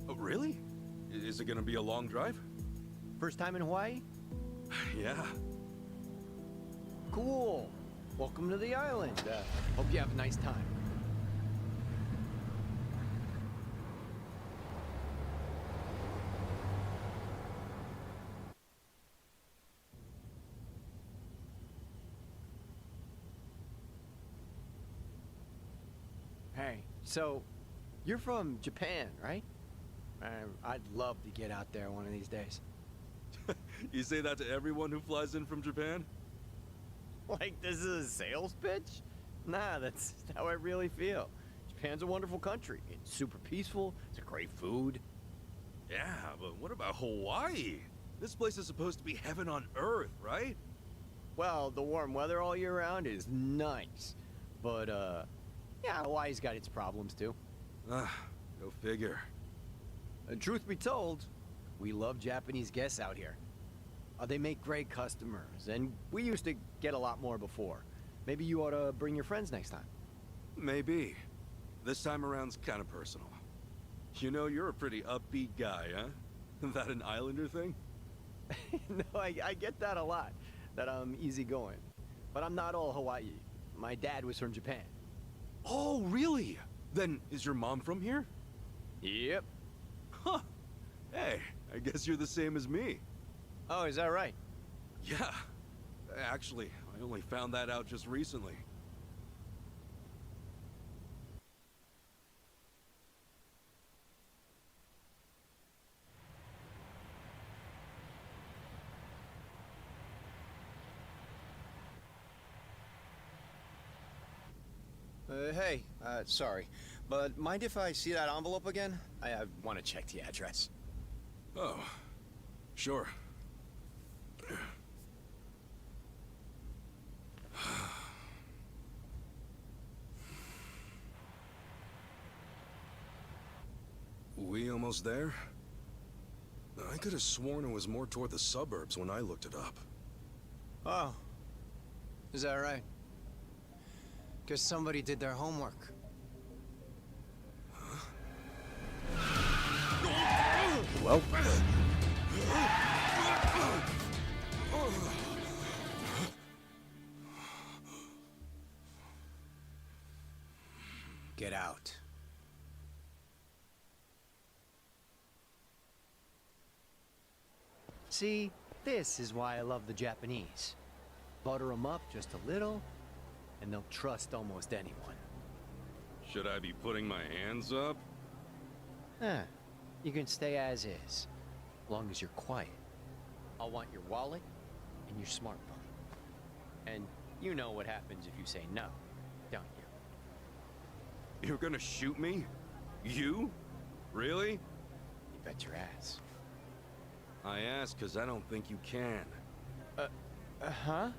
Oh, really? Is it gonna be a long drive? First time in Hawaii? Yeah. Cool. Welcome to the island. Hope you have a nice time. Hey, so you're from Japan, right? I'd love to get out there one of these days. You say that to everyone who flies in from Japan? Like this is a sales pitch? Nah, that's how I really feel. Japan's a wonderful country. It's super peaceful. It's a great food. Yeah, but what about Hawaii? This place is supposed to be heaven on earth, right? Well, the warm weather all year round is nice. But, yeah, Hawaii's got its problems too. Go figure. Truth be told, we love Japanese guests out here. They make great customers, and we used to get a lot more before. Maybe you ought to bring your friends next time. Maybe. This time around's kind of personal. You know, you're a pretty upbeat guy, huh? That an islander thing? No, I get that a lot, that I'm easygoing. But I'm not all Hawaii. My dad was from Japan. Oh, really? Then is your mom from here? Yep. Huh. Hey, I guess you're the same as me. Oh, is that right? Yeah. Actually, I only found that out just recently. Hey, sorry, but mind if I see that envelope again? I want to check the address. Oh, sure. We almost there? I could have sworn it was more toward the suburbs when I looked it up. Oh, is that right? Guess somebody did their homework. Well. See, this is why I love the Japanese. Butter them up just a little, and they'll trust almost anyone. Should I be putting my hands up? You can stay as is, long as you're quiet. I'll want your wallet and your smartphone. And you know what happens if you say no, don't you? You're gonna shoot me? You? Really? You bet your ass. I ask because I don't think you can. Huh?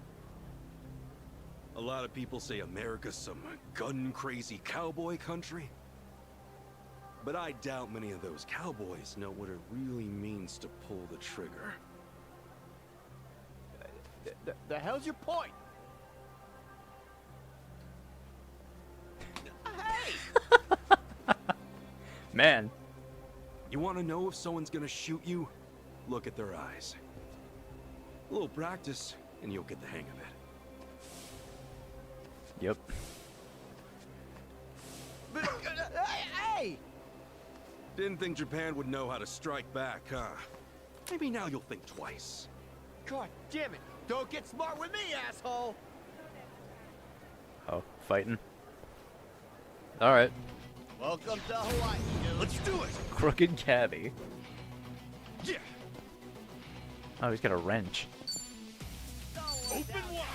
A lot of people say America's some gun-crazy cowboy country. But I doubt many of those cowboys know what it really means to pull the trigger. The hell's your point? Man. You want to know if someone's gonna shoot you? Look at their eyes. A little practice, and you'll get the hang of it. Yep. Hey! Didn't think Japan would know how to strike back, huh? Maybe now you'll think twice. God damn it! Don't get smart with me, asshole! Oh, fighting. Alright. Welcome to Hawaii, dude. Let's do it! Crooked cabbie. Yeah! Oh, he's got a wrench. Open wide!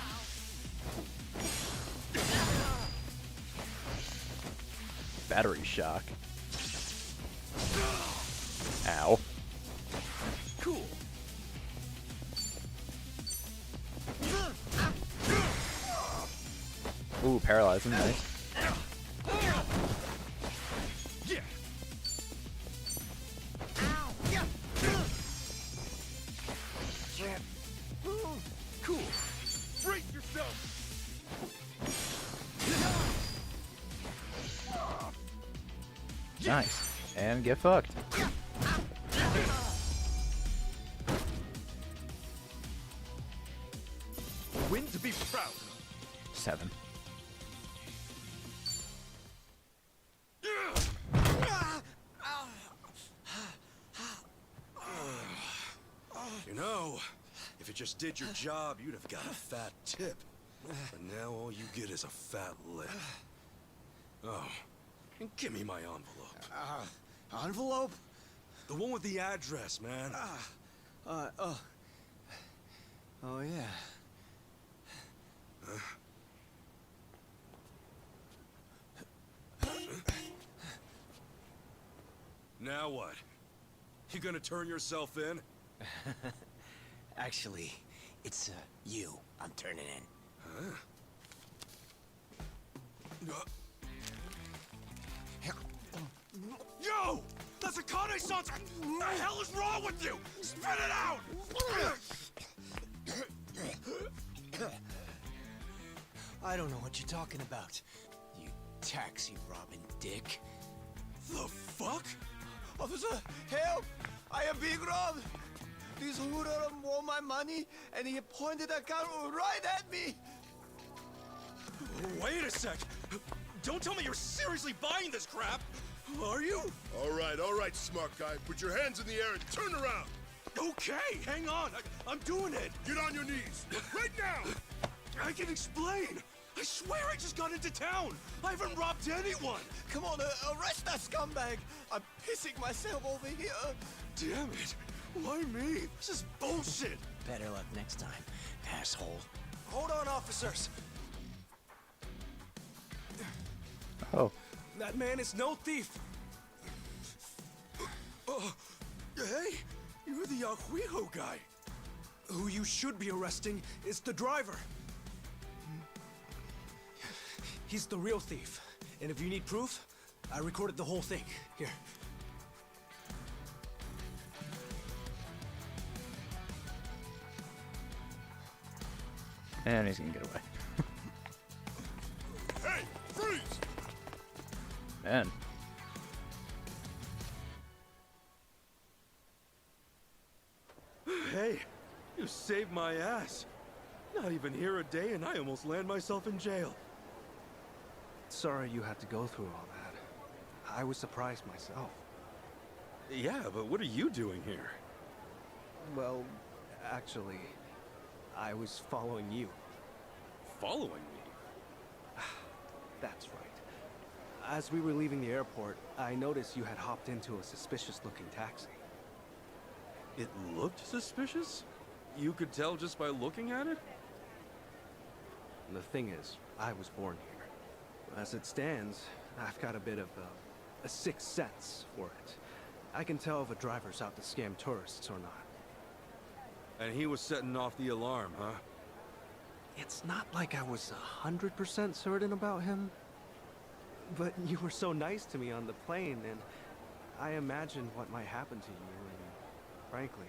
Battery shock. Ow. Cool. Ooh, paralyzing, nice. Yeah! Cool. Brace yourself! Nice. And get fucked. Win to be proud. 7. You know, if it just did your job, you'd have got a fat tip. But now all you get is a fat lip. Oh, and give me my envelope. Envelope? The one with the address, man. Oh yeah. Now what? You gonna turn yourself in? Actually, it's you I'm turning in. Huh? Yo! That's a Kane-san! What the hell is wrong with you? Spit it out! I don't know what you're talking about, you taxi-robbing dick. The fuck? Officer, help! I am being robbed! This hoodlum want my money, and he pointed a gun right at me! Wait a sec! Don't tell me you're seriously buying this crap! Are you? All right, smart guy. Put your hands in the air and turn around. Okay, hang on. I'm doing it. Get on your knees. Right now. I can explain. I swear I just got into town. I haven't robbed anyone. Come on, arrest that scumbag! I'm pissing myself over here! Damn it. Why me? This is bullshit. Better luck next time, asshole. Hold on, officers. Oh. That man is no thief. Hey, you're the Ahuijo guy. Who you should be arresting is the driver. He's the real thief. And if you need proof, I recorded the whole thing. Here. And he's gonna get away. Hey, freeze! Man. Hey, you saved my ass. Not even here a day and I almost land myself in jail. Sorry you had to go through all that. I was surprised myself. Yeah, but what are you doing here? Well, Actually, I was following you. Following me? That's right. As we were leaving the airport, I noticed you had hopped into a suspicious-looking taxi. It looked suspicious? You could tell just by looking at it? The thing is, I was born here. As it stands, I've got a bit of a sixth sense for it. I can tell if a driver's out to scam tourists or not. And he was setting off the alarm, huh? It's not like I was 100% certain about him. But you were so nice to me on the plane, and I imagined what might happen to you, and frankly,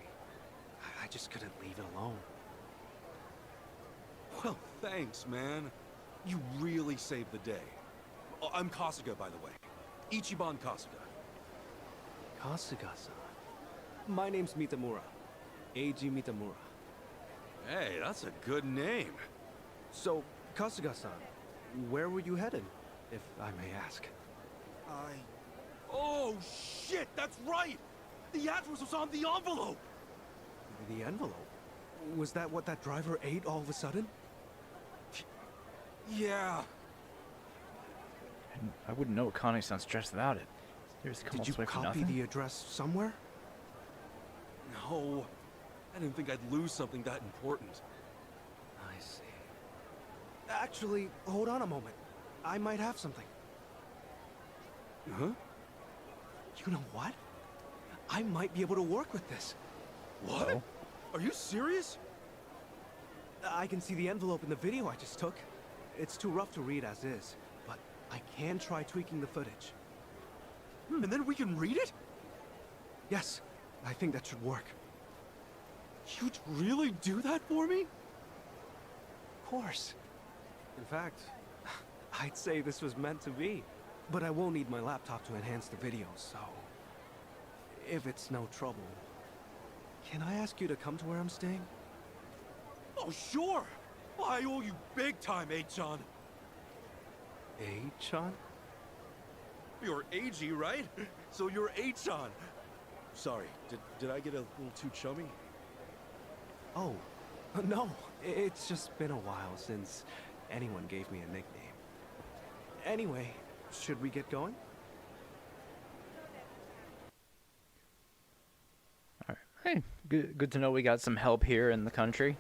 I just couldn't leave it alone. Well, thanks, man. You really saved the day. Oh, I'm Kasuga, by the way. Ichiban Kasuga. Kasuga-san. My name's Mitamura. Eiji Mitamura. Hey, that's a good name. So, Kasuga-san, where were you headed, if I may ask? Oh, shit, that's right! The address was on the envelope! The envelope? Was that what that driver ate all of a sudden? Yeah. I wouldn't know Akane-san stressed without it. Did you copy the address somewhere? No. I didn't think I'd lose something that important. I see. Actually, hold on a moment. I might have something. Huh? You know what? I might be able to work with this. What? Oh. Are you serious? I can see the envelope in the video I just took. It's too rough to read as is, but I can try tweaking the footage. And then we can read it? Yes, I think that should work. You'd really do that for me? Of course. In fact, I'd say this was meant to be. But I will need my laptop to enhance the video, so... if it's no trouble, can I ask you to come to where I'm staying? Oh, sure! I owe you big time, A-chan. A-chan? You're A-G, right? So you're A-chan. Sorry, did I get a little too chummy? Oh, no. It's just been a while since anyone gave me a nickname. Anyway, should we get going? Alright. Hey, good to know we got some help here in the country.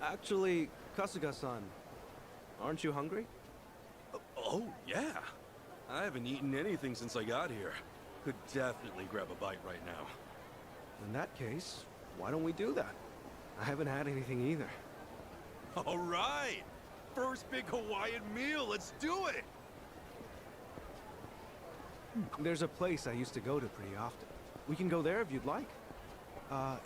Actually, Kasuga-san, aren't you hungry? Oh, yeah. I haven't eaten anything since I got here. Could definitely grab a bite right now. In that case, why don't we do that? I haven't had anything either. All right! First big Hawaiian meal, let's do it! There's a place I used to go to pretty often. We can go there if you'd like.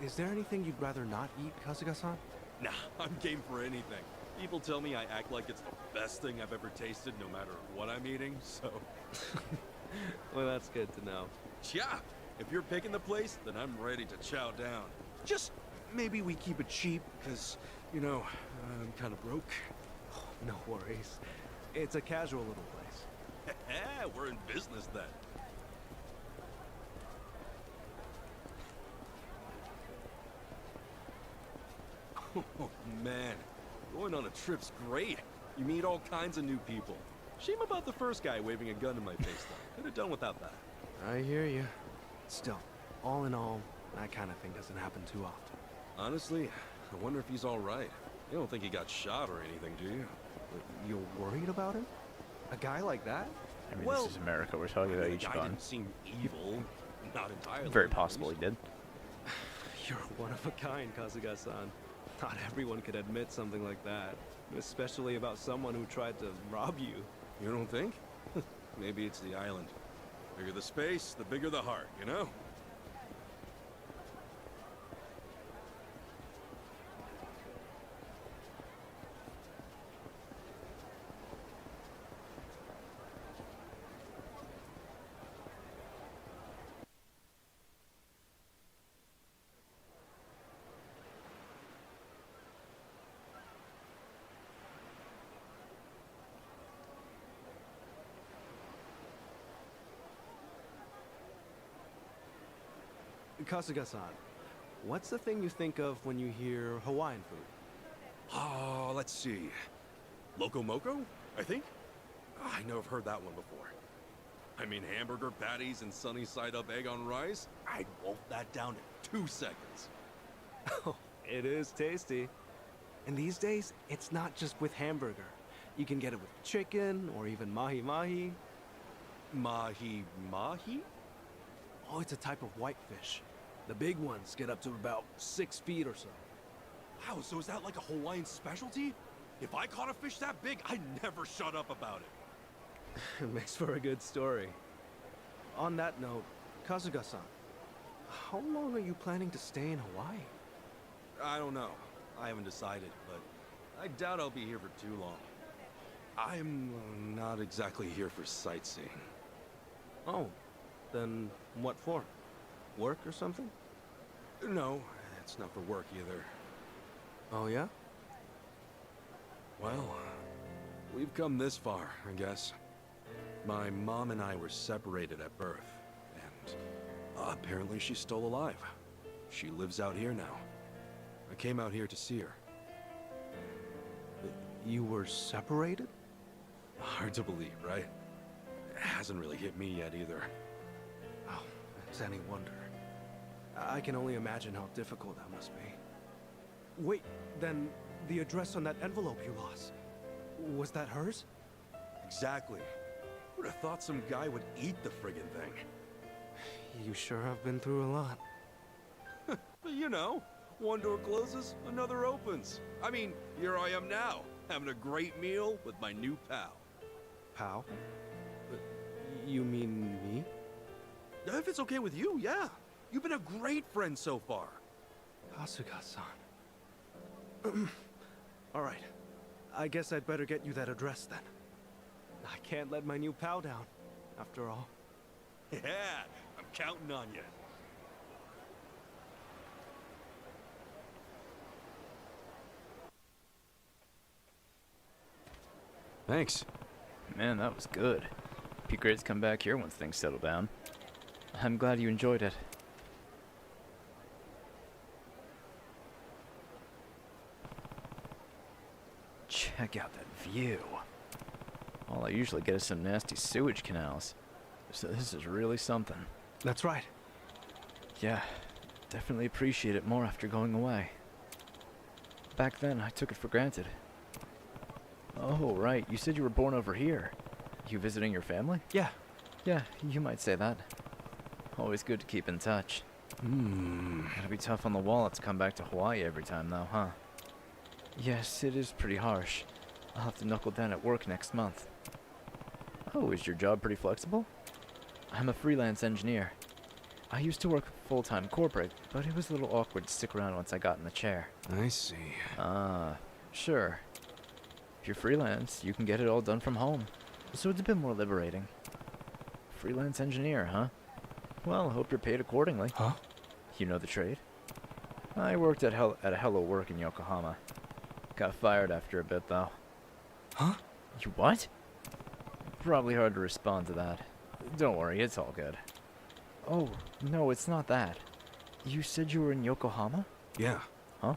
Is there anything you'd rather not eat, Kasuga-san? Nah, I'm game for anything. People tell me I act like it's the best thing I've ever tasted no matter what I'm eating, so... Well, that's good to know. Yeah, if you're picking the place, then I'm ready to chow down. Just maybe we keep it cheap, because, you know, I'm kind of broke. Oh, no worries. It's a casual little place. We're in business then. Oh, man. Going on a trip's great. You meet all kinds of new people. Shame about the first guy waving a gun in my face, though. Could have done without that. I hear you. Still, all in all, that kind of thing doesn't happen too often. Honestly, I wonder if he's all right. You don't think he got shot or anything, do you? You're worried about him? A guy like that? I mean, this is America. We're talking about the guy Ichiban. didn't seem evil. Not entirely. Very possible he did. You're one of a kind, Kasuga-san. Not everyone could admit something like that. Especially about someone who tried to rob you. You don't think? Maybe it's the island. Bigger the space, the bigger the heart, you know? Kasuga-san, what's the thing you think of when you hear Hawaiian food? Oh, let's see. Loco Moco, I think? I know I've heard that one before. I mean, hamburger patties and sunny side up egg on rice? I'd wolf that down in 2 seconds. Oh, it is tasty. And these days, it's not just with hamburger. You can get it with chicken or even mahi-mahi. Mahi-mahi? Oh, it's a type of whitefish. The big ones get up to about 6 feet or so. Wow, so is that like a Hawaiian specialty? If I caught a fish that big, I'd never shut up about it. It makes for a good story. On that note, Kasuga-san, how long are you planning to stay in Hawaii? I don't know. I haven't decided, but I doubt I'll be here for too long. I'm not exactly here for sightseeing. Oh, then what for? Work or something? No, it's not for work either. Oh, yeah? Well, we've come this far, I guess. My mom and I were separated at birth, and apparently she's still alive. She lives out here now. I came out here to see her. You were separated? Hard to believe, right? It hasn't really hit me yet either. Oh, it's any wonder. I can only imagine how difficult that must be. Wait, then the address on that envelope you lost, was that hers? Exactly. Would have thought some guy would eat the friggin' thing. You sure have been through a lot. You know, one door closes, another opens. I mean, here I am now, having a great meal with my new pal. Pal? You mean me? If it's okay with you, yeah. You've been a great friend so far. Kasuga-san. Alright. I guess I'd better get you that address then. I can't let my new pal down, after all. Yeah, I'm counting on you. Thanks. Man, that was good. Be great to come back here once things settle down. I'm glad you enjoyed it. Check out that view. All I usually get is some nasty sewage canals. So this is really something. That's right. Yeah, definitely appreciate it more after going away. Back then, I took it for granted. Oh, right, you said you were born over here. You visiting your family? Yeah. Yeah, you might say that. Always good to keep in touch. Gotta be tough on the wallet to come back to Hawaii every time, though, huh? Yes, it is pretty harsh. I'll have to knuckle down at work next month. Oh, is your job pretty flexible? I'm a freelance engineer. I used to work full-time corporate, but it was a little awkward to stick around once I got in the chair. I see. Ah, sure. If you're freelance, you can get it all done from home, so it's a bit more liberating. Freelance engineer, huh? Well, hope you're paid accordingly. Huh? You know the trade? I worked at a Hello Work in Yokohama. Got fired after a bit, though. Huh? You what? Probably hard to respond to that. Don't worry, it's all good. Oh, no, it's not that. You said you were in Yokohama? Yeah. Huh?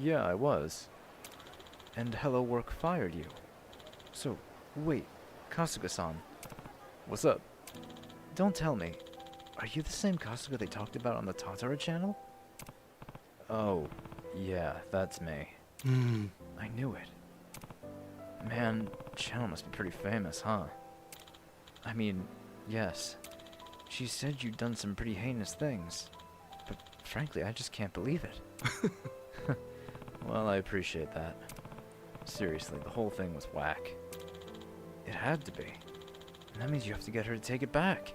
Yeah, I was. And Hello Work fired you. So, wait, Kasuga-san. What's up? Don't tell me. Are you the same Kasuga they talked about on the Tatara channel? Oh, yeah, that's me. I knew it. Man, channel must be pretty famous, huh? I mean, yes. She said you'd done some pretty heinous things. But frankly, I just can't believe it. Well, I appreciate that. Seriously, the whole thing was whack. It had to be. And that means you have to get her to take it back.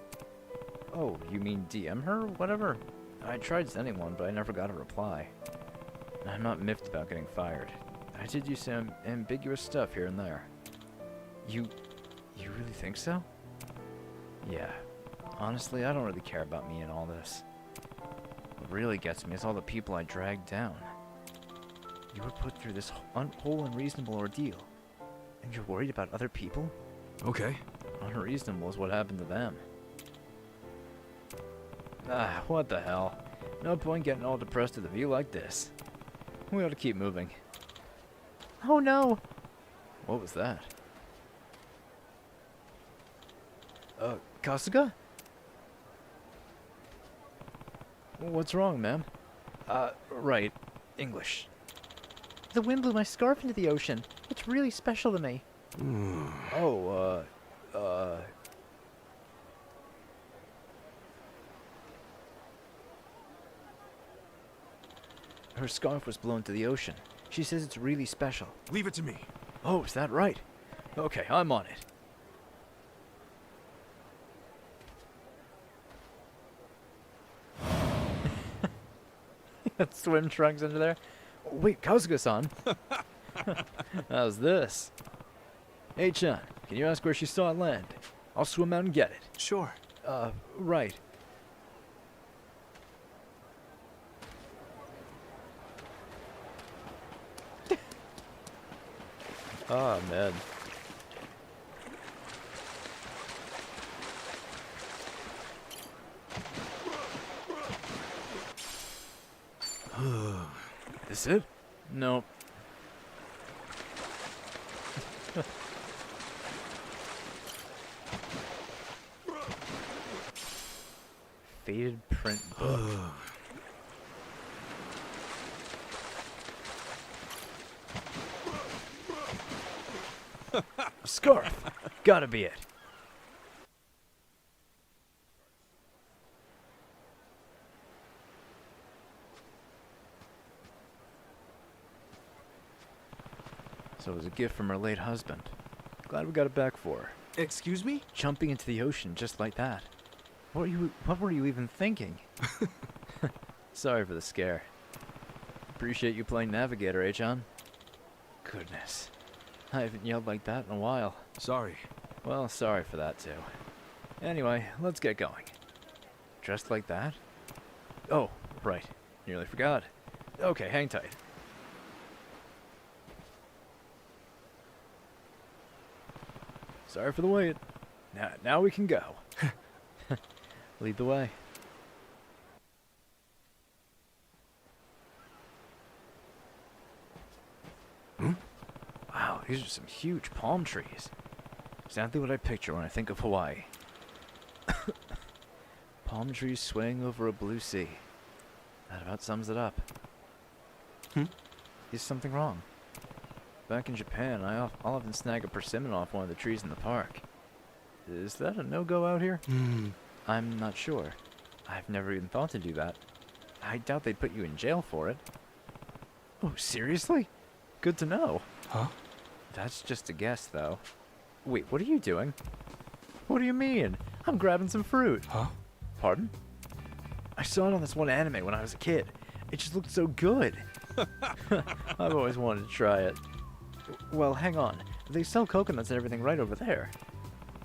Oh, you mean DM her? Whatever. I tried sending one, but I never got a reply. And I'm not miffed about getting fired. I did use some ambiguous stuff here and there. You really think so? Yeah. Honestly, I don't really care about me and all this. What really gets me is all the people I dragged down. You were put through this whole unreasonable ordeal. And you're worried about other people? Okay. Unreasonable is what happened to them. Ah, what the hell. No point getting all depressed at a view like this. We ought to keep moving. Oh no! What was that? Kasuga? What's wrong, ma'am? Right. English. The wind blew my scarf into the ocean. It's really special to me. Oh, Her scarf was blown to the ocean. She says it's really special. Leave it to me. Oh, is that right? Okay, I'm on it. Got swim trunks under there. Oh, wait, Kasuga-san. How's this? Hey, Chan, can you ask where she saw it land? I'll swim out and get it. Sure. Right. Oh, man. This it? Nope. Faded print book. Scarf! Gotta be it. So it was a gift from her late husband. Glad we got it back for her. Excuse me? Jumping into the ocean just like that. What were you even thinking? Sorry for the scare. Appreciate you playing Navigator, eh, John? Goodness. I haven't yelled like that in a while. Sorry. Well, sorry for that, too. Anyway, let's get going. Dressed like that? Oh, right. Nearly forgot. Okay, hang tight. Sorry for the wait. Now we can go. Lead the way. Wow, these are some huge palm trees. Exactly what I picture when I think of Hawaii. Palm trees swaying over a blue sea. That about sums it up. Is something wrong? Back in Japan, I'll often snag a persimmon off one of the trees in the park. Is that a no-go out here? I'm not sure. I've never even thought to do that. I doubt they'd put you in jail for it. Oh, seriously? Good to know. Huh? That's just a guess, though. Wait, what are you doing? What do you mean? I'm grabbing some fruit. Huh? Pardon? I saw it on this one anime when I was a kid. It just looked so good. I've always wanted to try it. Well, hang on. They sell coconuts and everything right over there.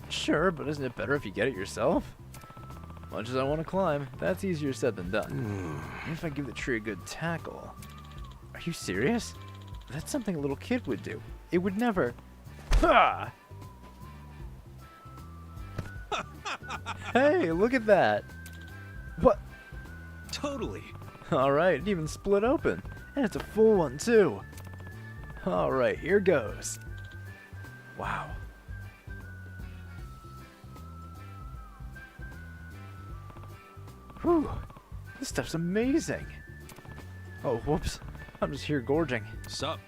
Sure, but isn't it better if you get it yourself? Much as I want to climb, that's easier said than done. If I give the tree a good tackle. Are you serious? That's something a little kid would do. It would never. Ha! Hey, look at that. What? Totally. Alright, it even split open. And it's a full one, too. Alright, here goes. Wow. Whew. This stuff's amazing. Oh, whoops. I'm just here gorging. Sup?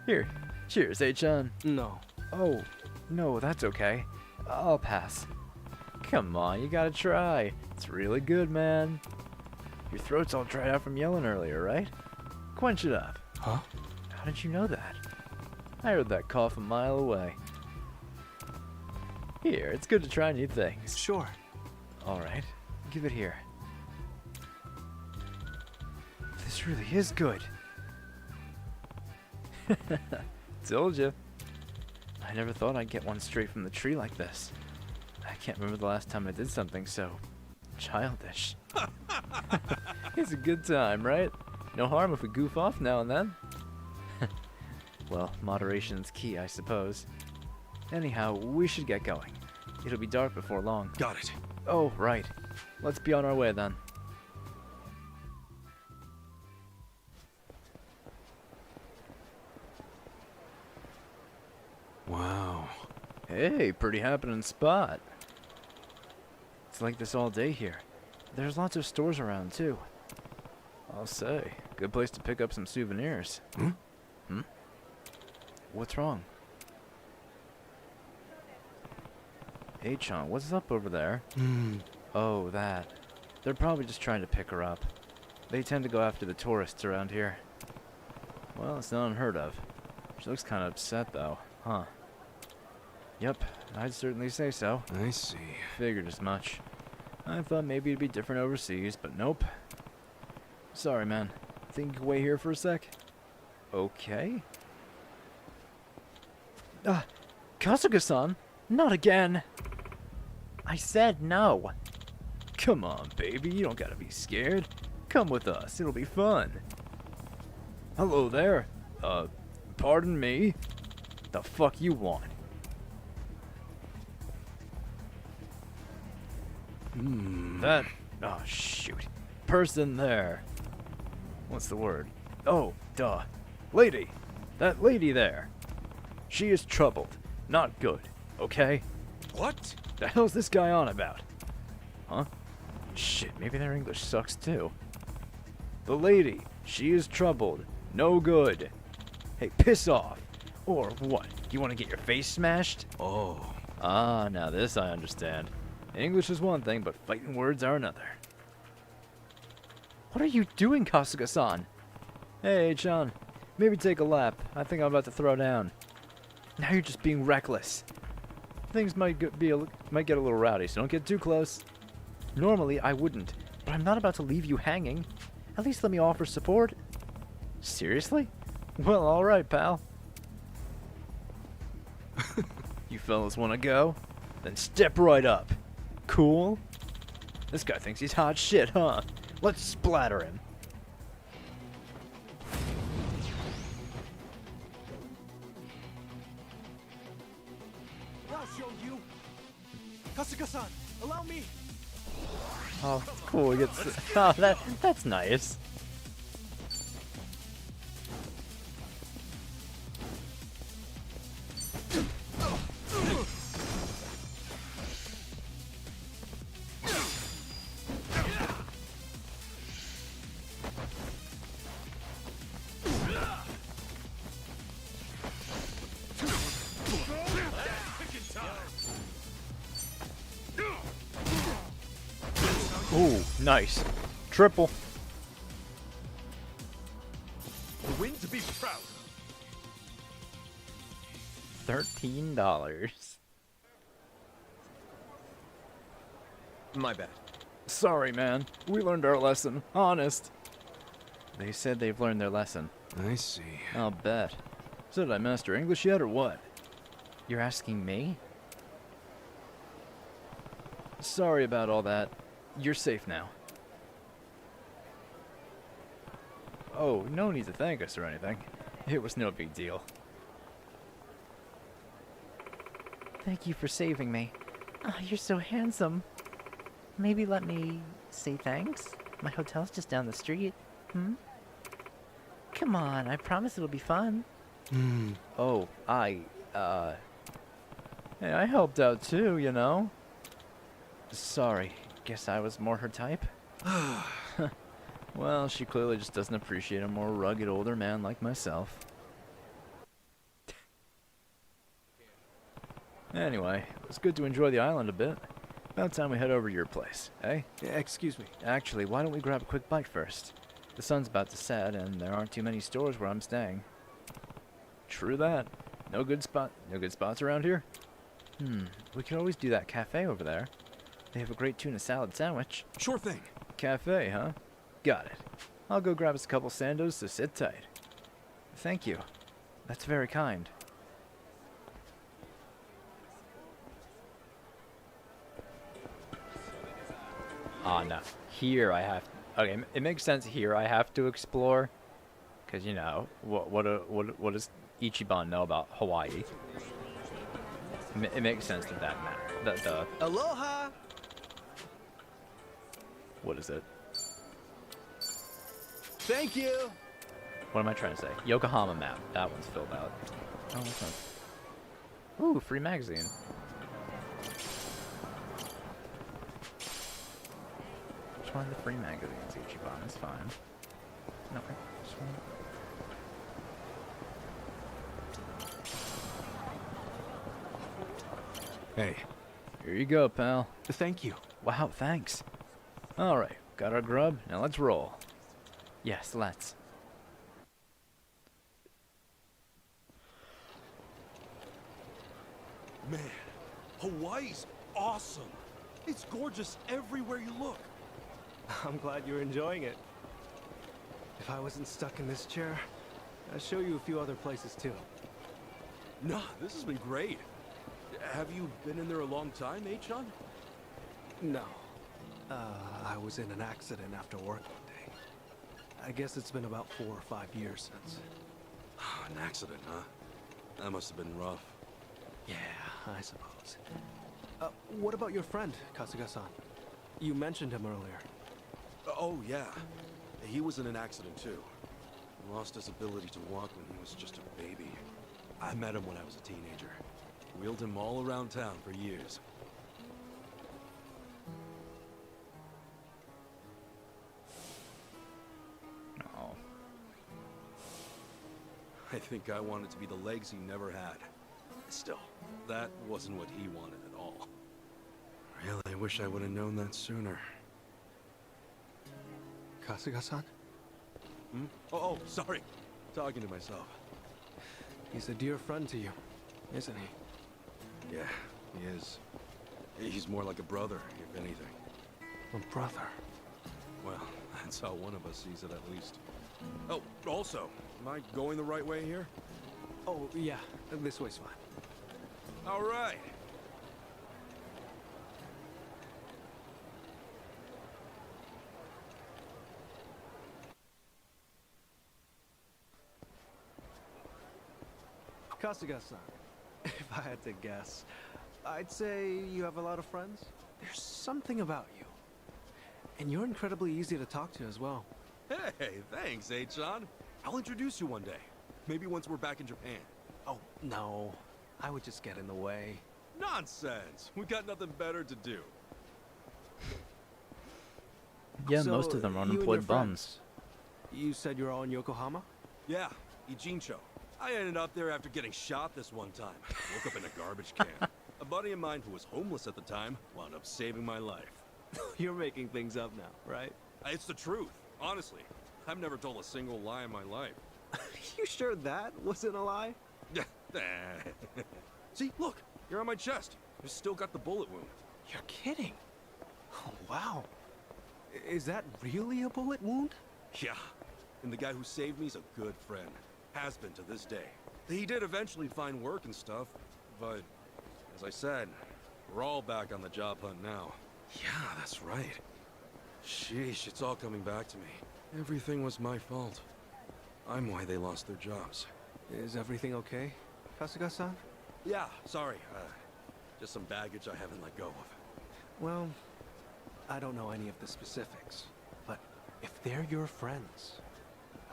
Here. Cheers, H-on. No. Oh, no, that's okay. I'll pass. Come on, you gotta try. It's really good, man. Your throat's all dried out from yelling earlier, right? Quench it up. Huh? How did you know that? I heard that cough a mile away. Here, it's good to try new things. Sure. Alright, give it here. This really is good. Told you. I never thought I'd get one straight from the tree like this. I can't remember the last time I did something so childish. It's a good time, right? No harm if we goof off now and then. Well, moderation's key, I suppose. Anyhow, we should get going. It'll be dark before long. Got it. Oh, right. Let's be on our way then. Hey, pretty happening spot. It's like this all day here. There's lots of stores around, too. I'll say, good place to pick up some souvenirs. Hmm? What's wrong? Hey, Chan, what's up over there? Oh, that. They're probably just trying to pick her up. They tend to go after the tourists around here. Well, it's not unheard of. She looks kind of upset, though. Huh. Yep, I'd certainly say so. I see. Figured as much. I thought maybe it'd be different overseas, but nope. Sorry, man. Think you can wait here for a sec? Okay. Kasuga-san! Not again! I said no! Come on, baby, you don't gotta be scared. Come with us, it'll be fun. Hello there. Pardon me? The fuck you want? That... Oh, shoot. Person there. What's the word? Oh, duh. Lady. That lady there. She is troubled. Not good. Okay? What? The hell's this guy on about? Huh? Shit, maybe their English sucks too. The lady. She is troubled. No good. Hey, piss off. Or what? You want to get your face smashed? Oh. Ah, now this I understand. English is one thing, but fighting words are another. What are you doing, Kasuga-san? Hey, Chan. Maybe take a lap. I think I'm about to throw down. Now you're just being reckless. Things might get a little rowdy, so don't get too close. Normally, I wouldn't, but I'm not about to leave you hanging. At least let me offer support. Seriously? Well, alright, pal. You fellas want to go? Then step right up. Cool? This guy thinks he's hot shit, huh? Let's splatter him. I'll show you. Kasuga-san, allow me. Oh, cool. He gets. Oh, that's nice. Ooh, nice. Triple. A win to be proud of. $13. My bad. Sorry, man. We learned our lesson. Honest. They said they've learned their lesson. I see. I'll bet. So did I master English yet, or what? You're asking me? Sorry about all that. You're safe now. Oh, no need to thank us or anything. It was no big deal. Thank you for saving me. Oh, you're so handsome. Maybe let me say thanks? My hotel's just down the street. Come on, I promise it'll be fun. Oh, hey, I helped out too, you know? Sorry, guess I was more her type? Well, she clearly just doesn't appreciate a more rugged older man like myself. Anyway, it was good to enjoy the island a bit. About time we head over to your place, eh? Excuse me. Actually, why don't we grab a quick bite first? The sun's about to set, and there aren't too many stores where I'm staying. True that. No good spots around here? We could always do that cafe over there. They have a great tuna salad sandwich. Sure thing. Cafe, huh? Got it. I'll go grab us a couple sandos, so sit tight. Thank you. That's very kind. Ah, no. Here I have... Okay, it makes sense here I have to explore. Because, you know, what does Ichiban know about Hawaii? It makes sense that matter. Aloha! What is it? Thank you! What am I trying to say? Yokohama map. That one's filled out. Oh, what's that? Ooh, free magazine. just wanted the free magazines, Ichiban. It's fine. No, I just want... Hey. Here you go, pal. Thank you. Wow, thanks. Alright, got our grub. Now let's roll. Yes, let's. Man, Hawaii's awesome. It's gorgeous everywhere you look. I'm glad you're enjoying it. If I wasn't stuck in this chair, I'd show you a few other places too. Nah, this has been great. Have you been in there a long time, H-John? No. I was in an accident after work one day. I guess it's been about 4 or 5 years since. An accident, huh? That must have been rough. Yeah, I suppose. What about your friend, Kasuga-san? You mentioned him earlier. Oh, yeah. He was in an accident, too. He lost his ability to walk when he was just a baby. I met him when I was a teenager. Wheeled him all around town for years. Oh. I think I wanted to be the legs he never had. Still, that wasn't what he wanted at all. Really wish I would have known that sooner. Kasuga-san? Hmm? Oh, sorry. Talking to myself. He's a dear friend to you, isn't he? Yeah, he is. He's more like a brother, if anything. A brother? Well, that's how one of us sees it, at least. Oh, also, am I going the right way here? Oh, yeah. This way's fine. All right. Kasuga-san, if I had to guess, I'd say you have a lot of friends. There's something about you. And you're incredibly easy to talk to as well. Hey, thanks, H-John. I'll introduce you one day. Maybe once we're back in Japan. Oh, no. I would just get in the way. Nonsense! We got nothing better to do. Yeah, So, most of them are you and your unemployed friends, bums. You said you're all in Yokohama? Yeah, Ijincho. I ended up there after getting shot this one time. Woke up in a garbage can. A buddy of mine who was homeless at the time wound up saving my life. You're making things up now, right? It's the truth, honestly. I've never told a single lie in my life. You sure that wasn't a lie? See, look, here on my chest. I've still got the bullet wound. You're kidding. Oh, wow. Is that really a bullet wound? Yeah, and the guy who saved me is a good friend. Has been to this day. He did eventually find work and stuff, but as I said, we're all back on the job hunt now. Yeah, that's right. Sheesh, it's all coming back to me. Everything was my fault. I'm why they lost their jobs. Is everything okay, Kasuga-san? Yeah, sorry. Just some baggage I haven't let go of. Well, I don't know any of the specifics, but if they're your friends,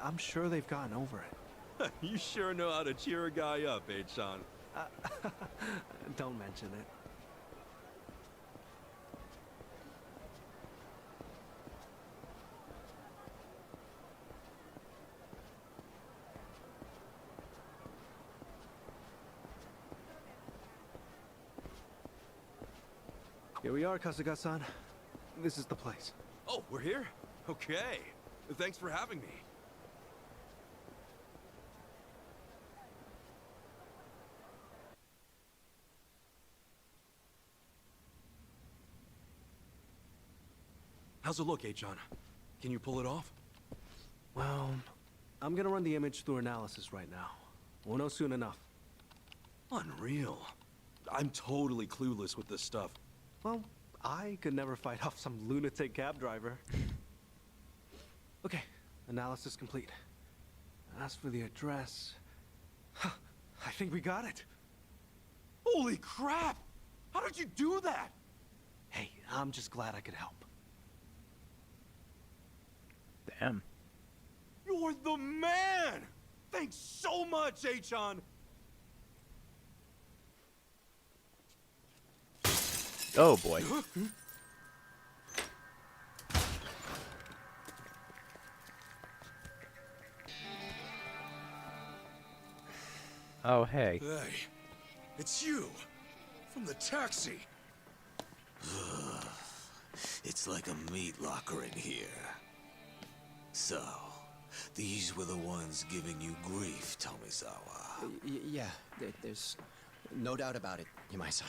I'm sure they've gotten over it. You sure know how to cheer a guy up, H-John. Don't mention it. Here we are, Kasuga-san. This is the place. Oh, we're here? Okay. Thanks for having me. How's it look, H-John? Can you pull it off? Well, I'm gonna run the image through analysis right now. We'll know soon enough. Unreal. I'm totally clueless with this stuff. Well, I could never fight off some lunatic cab driver. Okay, analysis complete. As for the address... I think we got it. Holy crap! How did you do that? Hey, I'm just glad I could help. Damn. You're the man! Thanks so much, H-John! Oh boy. Oh, hey. Hey, it's you! From the taxi! It's like a meat locker in here. So, these were the ones giving you grief, Tomizawa. Yeah, there's no doubt about it, Yamai-san.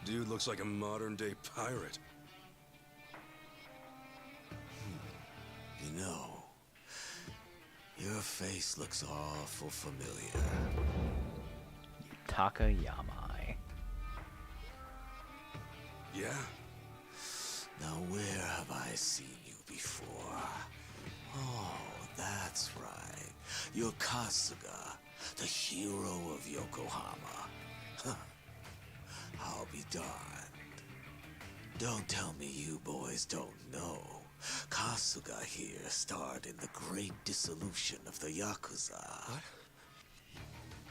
Dude looks like a modern-day pirate. You know, your face looks awful familiar. Takayamai. Yeah? Now where have I seen you before? Oh, that's right. You're Kasuga, the hero of Yokohama. Huh. I'll be darned. Don't tell me you boys don't know. Kasuga here starred in the great dissolution of the Yakuza. What?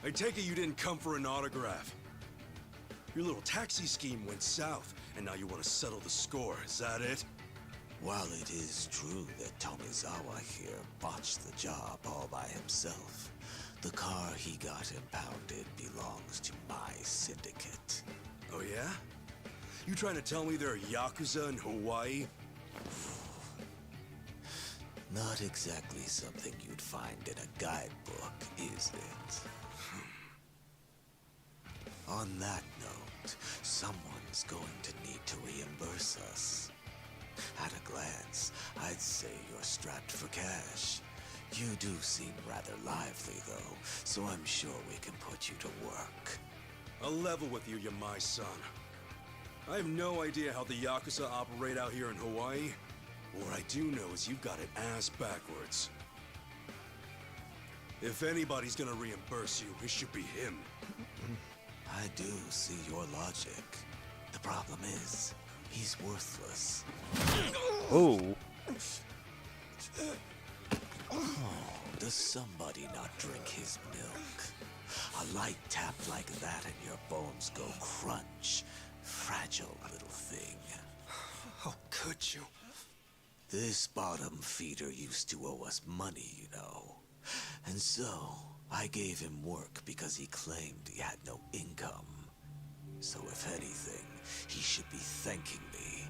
I take it you didn't come for an autograph. Your little taxi scheme went south, and now you want to settle the score, is that it? While it is true that Tomizawa here botched the job all by himself, the car he got impounded belongs to my syndicate. Oh yeah? You trying to tell me there are Yakuza in Hawaii? Not exactly something you'd find in a guidebook, is it? On that note, someone's going to need to reimburse us. At a glance, I'd say you're strapped for cash. You do seem rather lively, though, so I'm sure we can put you to work. I'll level with you, Yamai-san. I have no idea how the Yakuza operate out here in Hawaii. What I do know is you've got it ass backwards. If anybody's gonna reimburse you, it should be him. I do see your logic. The problem is, he's worthless. Oh. Oh, does somebody not drink his milk? A light tap like that and your bones go crunch. Fragile little thing. How could you? This bottom feeder used to owe us money, you know. And so, I gave him work because he claimed he had no income. So if anything, he should be thanking me.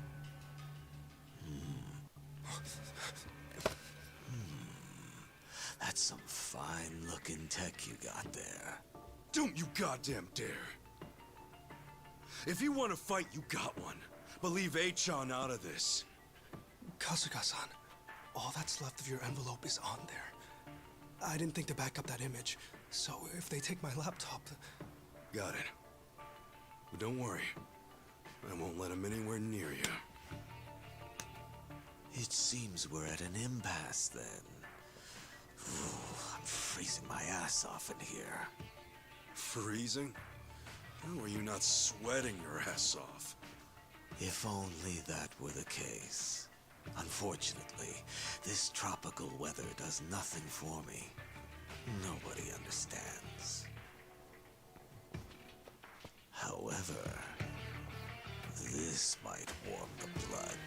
That's some fine-looking tech you got there. Don't you goddamn dare! If you want to fight, you got one. But leave A-chan out of this. Kasuga-san, all that's left of your envelope is on there. I didn't think to back up that image, so if they take my laptop... Got it. But don't worry. I won't let him anywhere near you. It seems we're at an impasse, then. Ooh, I'm freezing my ass off in here. Freezing? How are you not sweating your ass off? If only that were the case. Unfortunately, this tropical weather does nothing for me. Nobody understands. However, this might warm the blood.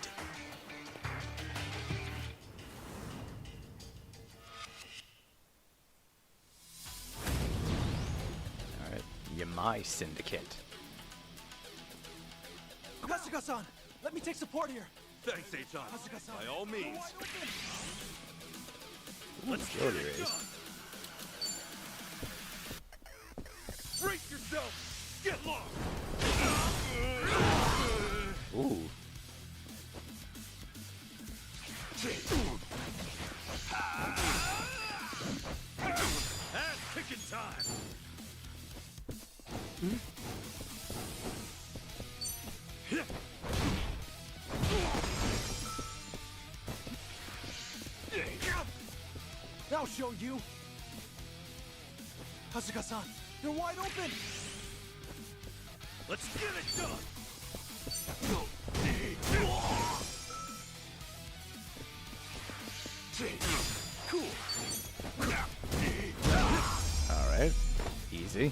Alright, Yamai Syndicate. Kasuga-san, let me take support here. Thanks, A-chan. By all means. Let's go there is. Brace yourself! Get lost! Ooh. Ass kicking time! I'll show you. Kasuga-san, you're wide open. Let's get it done! Cool. Alright. Easy.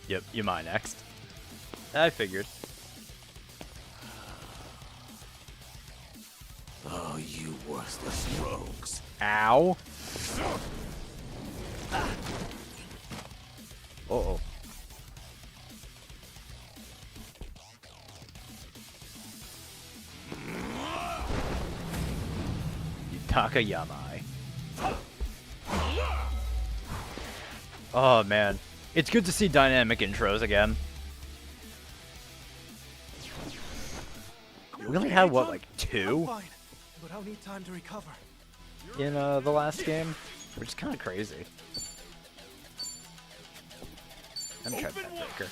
Yep, Yamai next. I figured. Oh, you worthless rogues. Ow. Uh-oh. Takayamai. Oh man, it's good to see dynamic intros again. We only had what, like 2 Fine, but I'll need time to recover. in the last game, which is kind of crazy. I'm trying that breaker.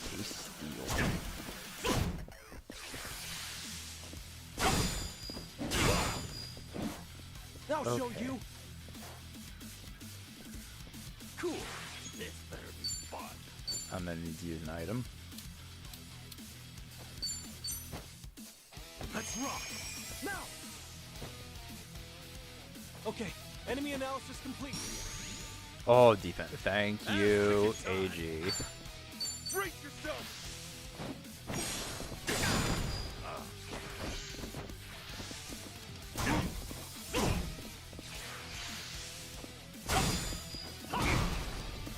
Steel. I'll show you. Cool. This better be fun. I'm gonna need to use an item. Let's rock. Now. Okay, enemy analysis complete. Oh, defense. Thank you, AG. Brace yourself.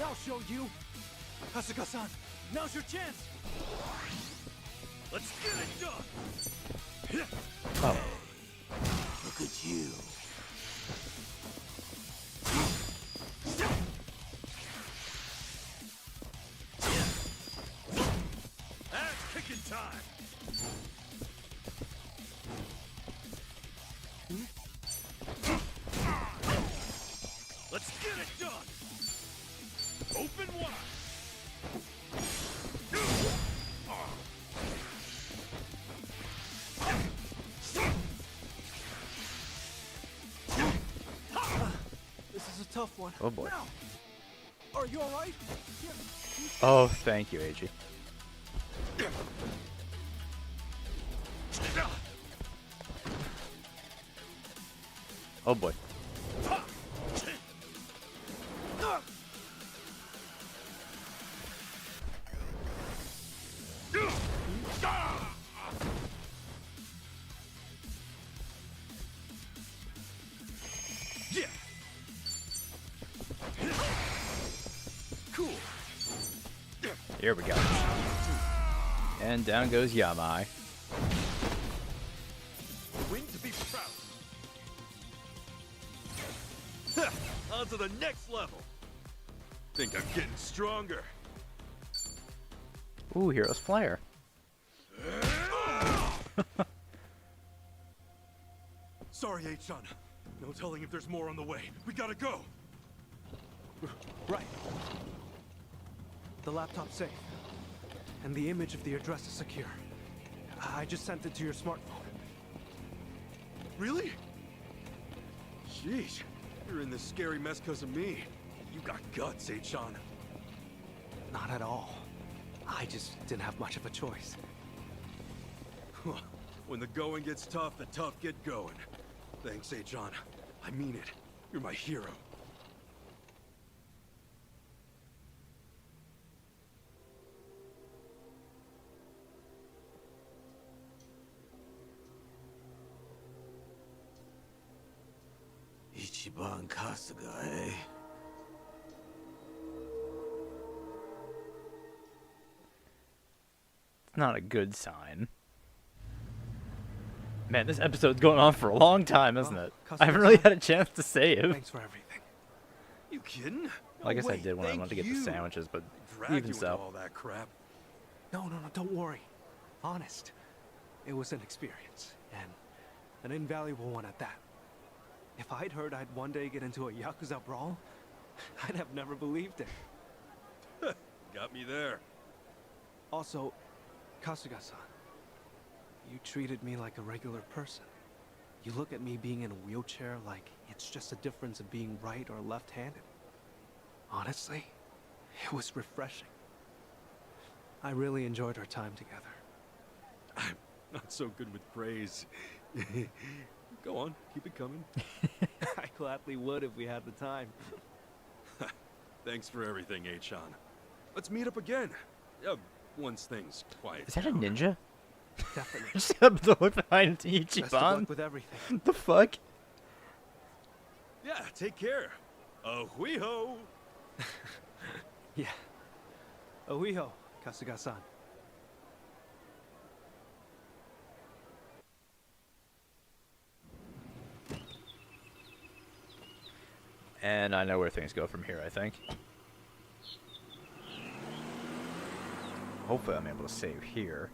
I'll show you. Kasuga-san, now's your chance. Let's get it done. Oh. Look at you. Ass kicking time. Let's get it done. Open wide. This is a tough one. Oh boy. Now. Are you all right? Oh, thank you, AG. Oh boy. Yeah. Cool. Here we go. And down goes Yamai. Win to be proud. On to the next level. Think I'm getting stronger. Ooh, Hero's Flare. Sorry, H-Chan. No telling if there's more on the way. We gotta go. Right. The laptop's safe. And the image of the address is secure. I just sent it to your smartphone. Really? Sheesh. You're in this scary mess because of me. You got guts, H-Chan. Not at all. I just didn't have much of a choice. When the going gets tough, the tough get going. Thanks, H-Chan. I mean it. You're my hero. Ichiban Kasuga, eh? It's not a good sign. Man, this episode's going on for a long time, isn't it? I haven't really had a chance to save. Thanks for everything. You kidding? Well, I guess I did when I went to get the sandwiches, but Dragged even you so. into all that crap. No, don't worry. Honest. It was an experience, and an invaluable one at that. If I'd heard I'd one day get into a Yakuza brawl, I'd have never believed it. Got me there. Also, Kasuga-san, you treated me like a regular person. You look at me being in a wheelchair like it's just a difference of being right or left-handed. Honestly, it was refreshing. I really enjoyed our time together. I'm not so good with praise. Go on, keep it coming. I gladly would if we had the time. Thanks for everything, H-Chan. Let's meet up again. Once things quiet Is that a down. ninja? Definitely. Just happened to look behind Best of Ichiban. luck with everything. The fuck? Yeah, take care. Ahuiho! Yeah. Ohiho, Kasuga-san. And I know where things go from here, I think. Hopefully I'm able to save here.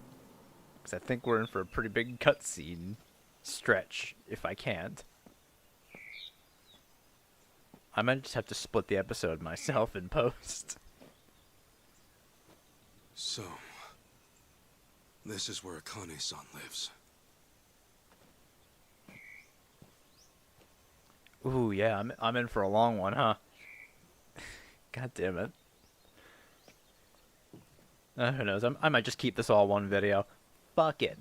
Because I think we're in for a pretty big cutscene stretch, if I can't. I might just have to split the episode myself in post. So, this is where Akane-san lives. Ooh, yeah, I'm in for a long one, huh? God damn it. Who knows? I might just keep this all one video. Fuck it.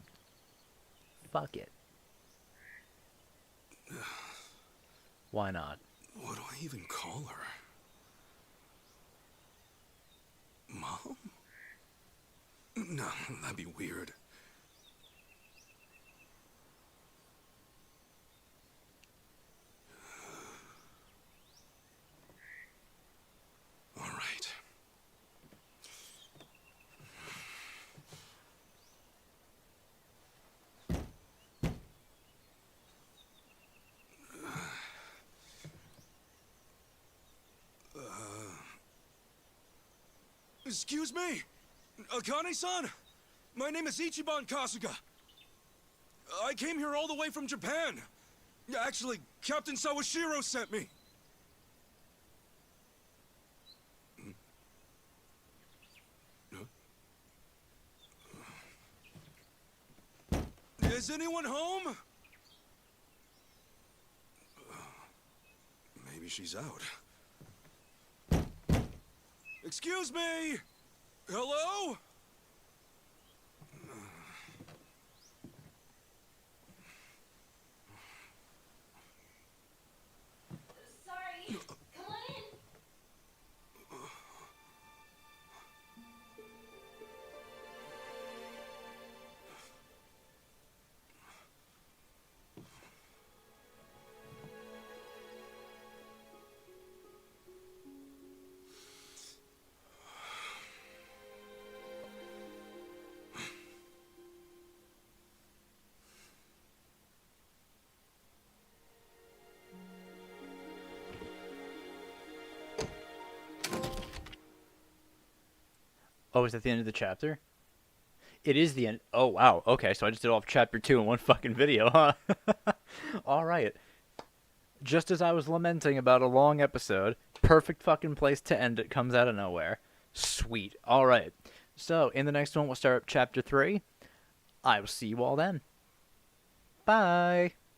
Fuck it. Why not? What do I even call her? Mom? No, that'd be weird. All right. Excuse me? Akane-san? My name is Ichiban Kasuga. I came here all the way from Japan. Actually, Captain Sawashiro sent me. Is anyone home? Maybe she's out. Excuse me? Hello? Sorry. Come on in. Oh, is that the end of the chapter? It is the end. Oh, wow. Okay, so I just did all of chapter 2 in one fucking video, huh? Alright. Just as I was lamenting about a long episode, perfect fucking place to end it comes out of nowhere. Sweet. Alright. So, in the next one, we'll start up chapter 3. I will see you all then. Bye.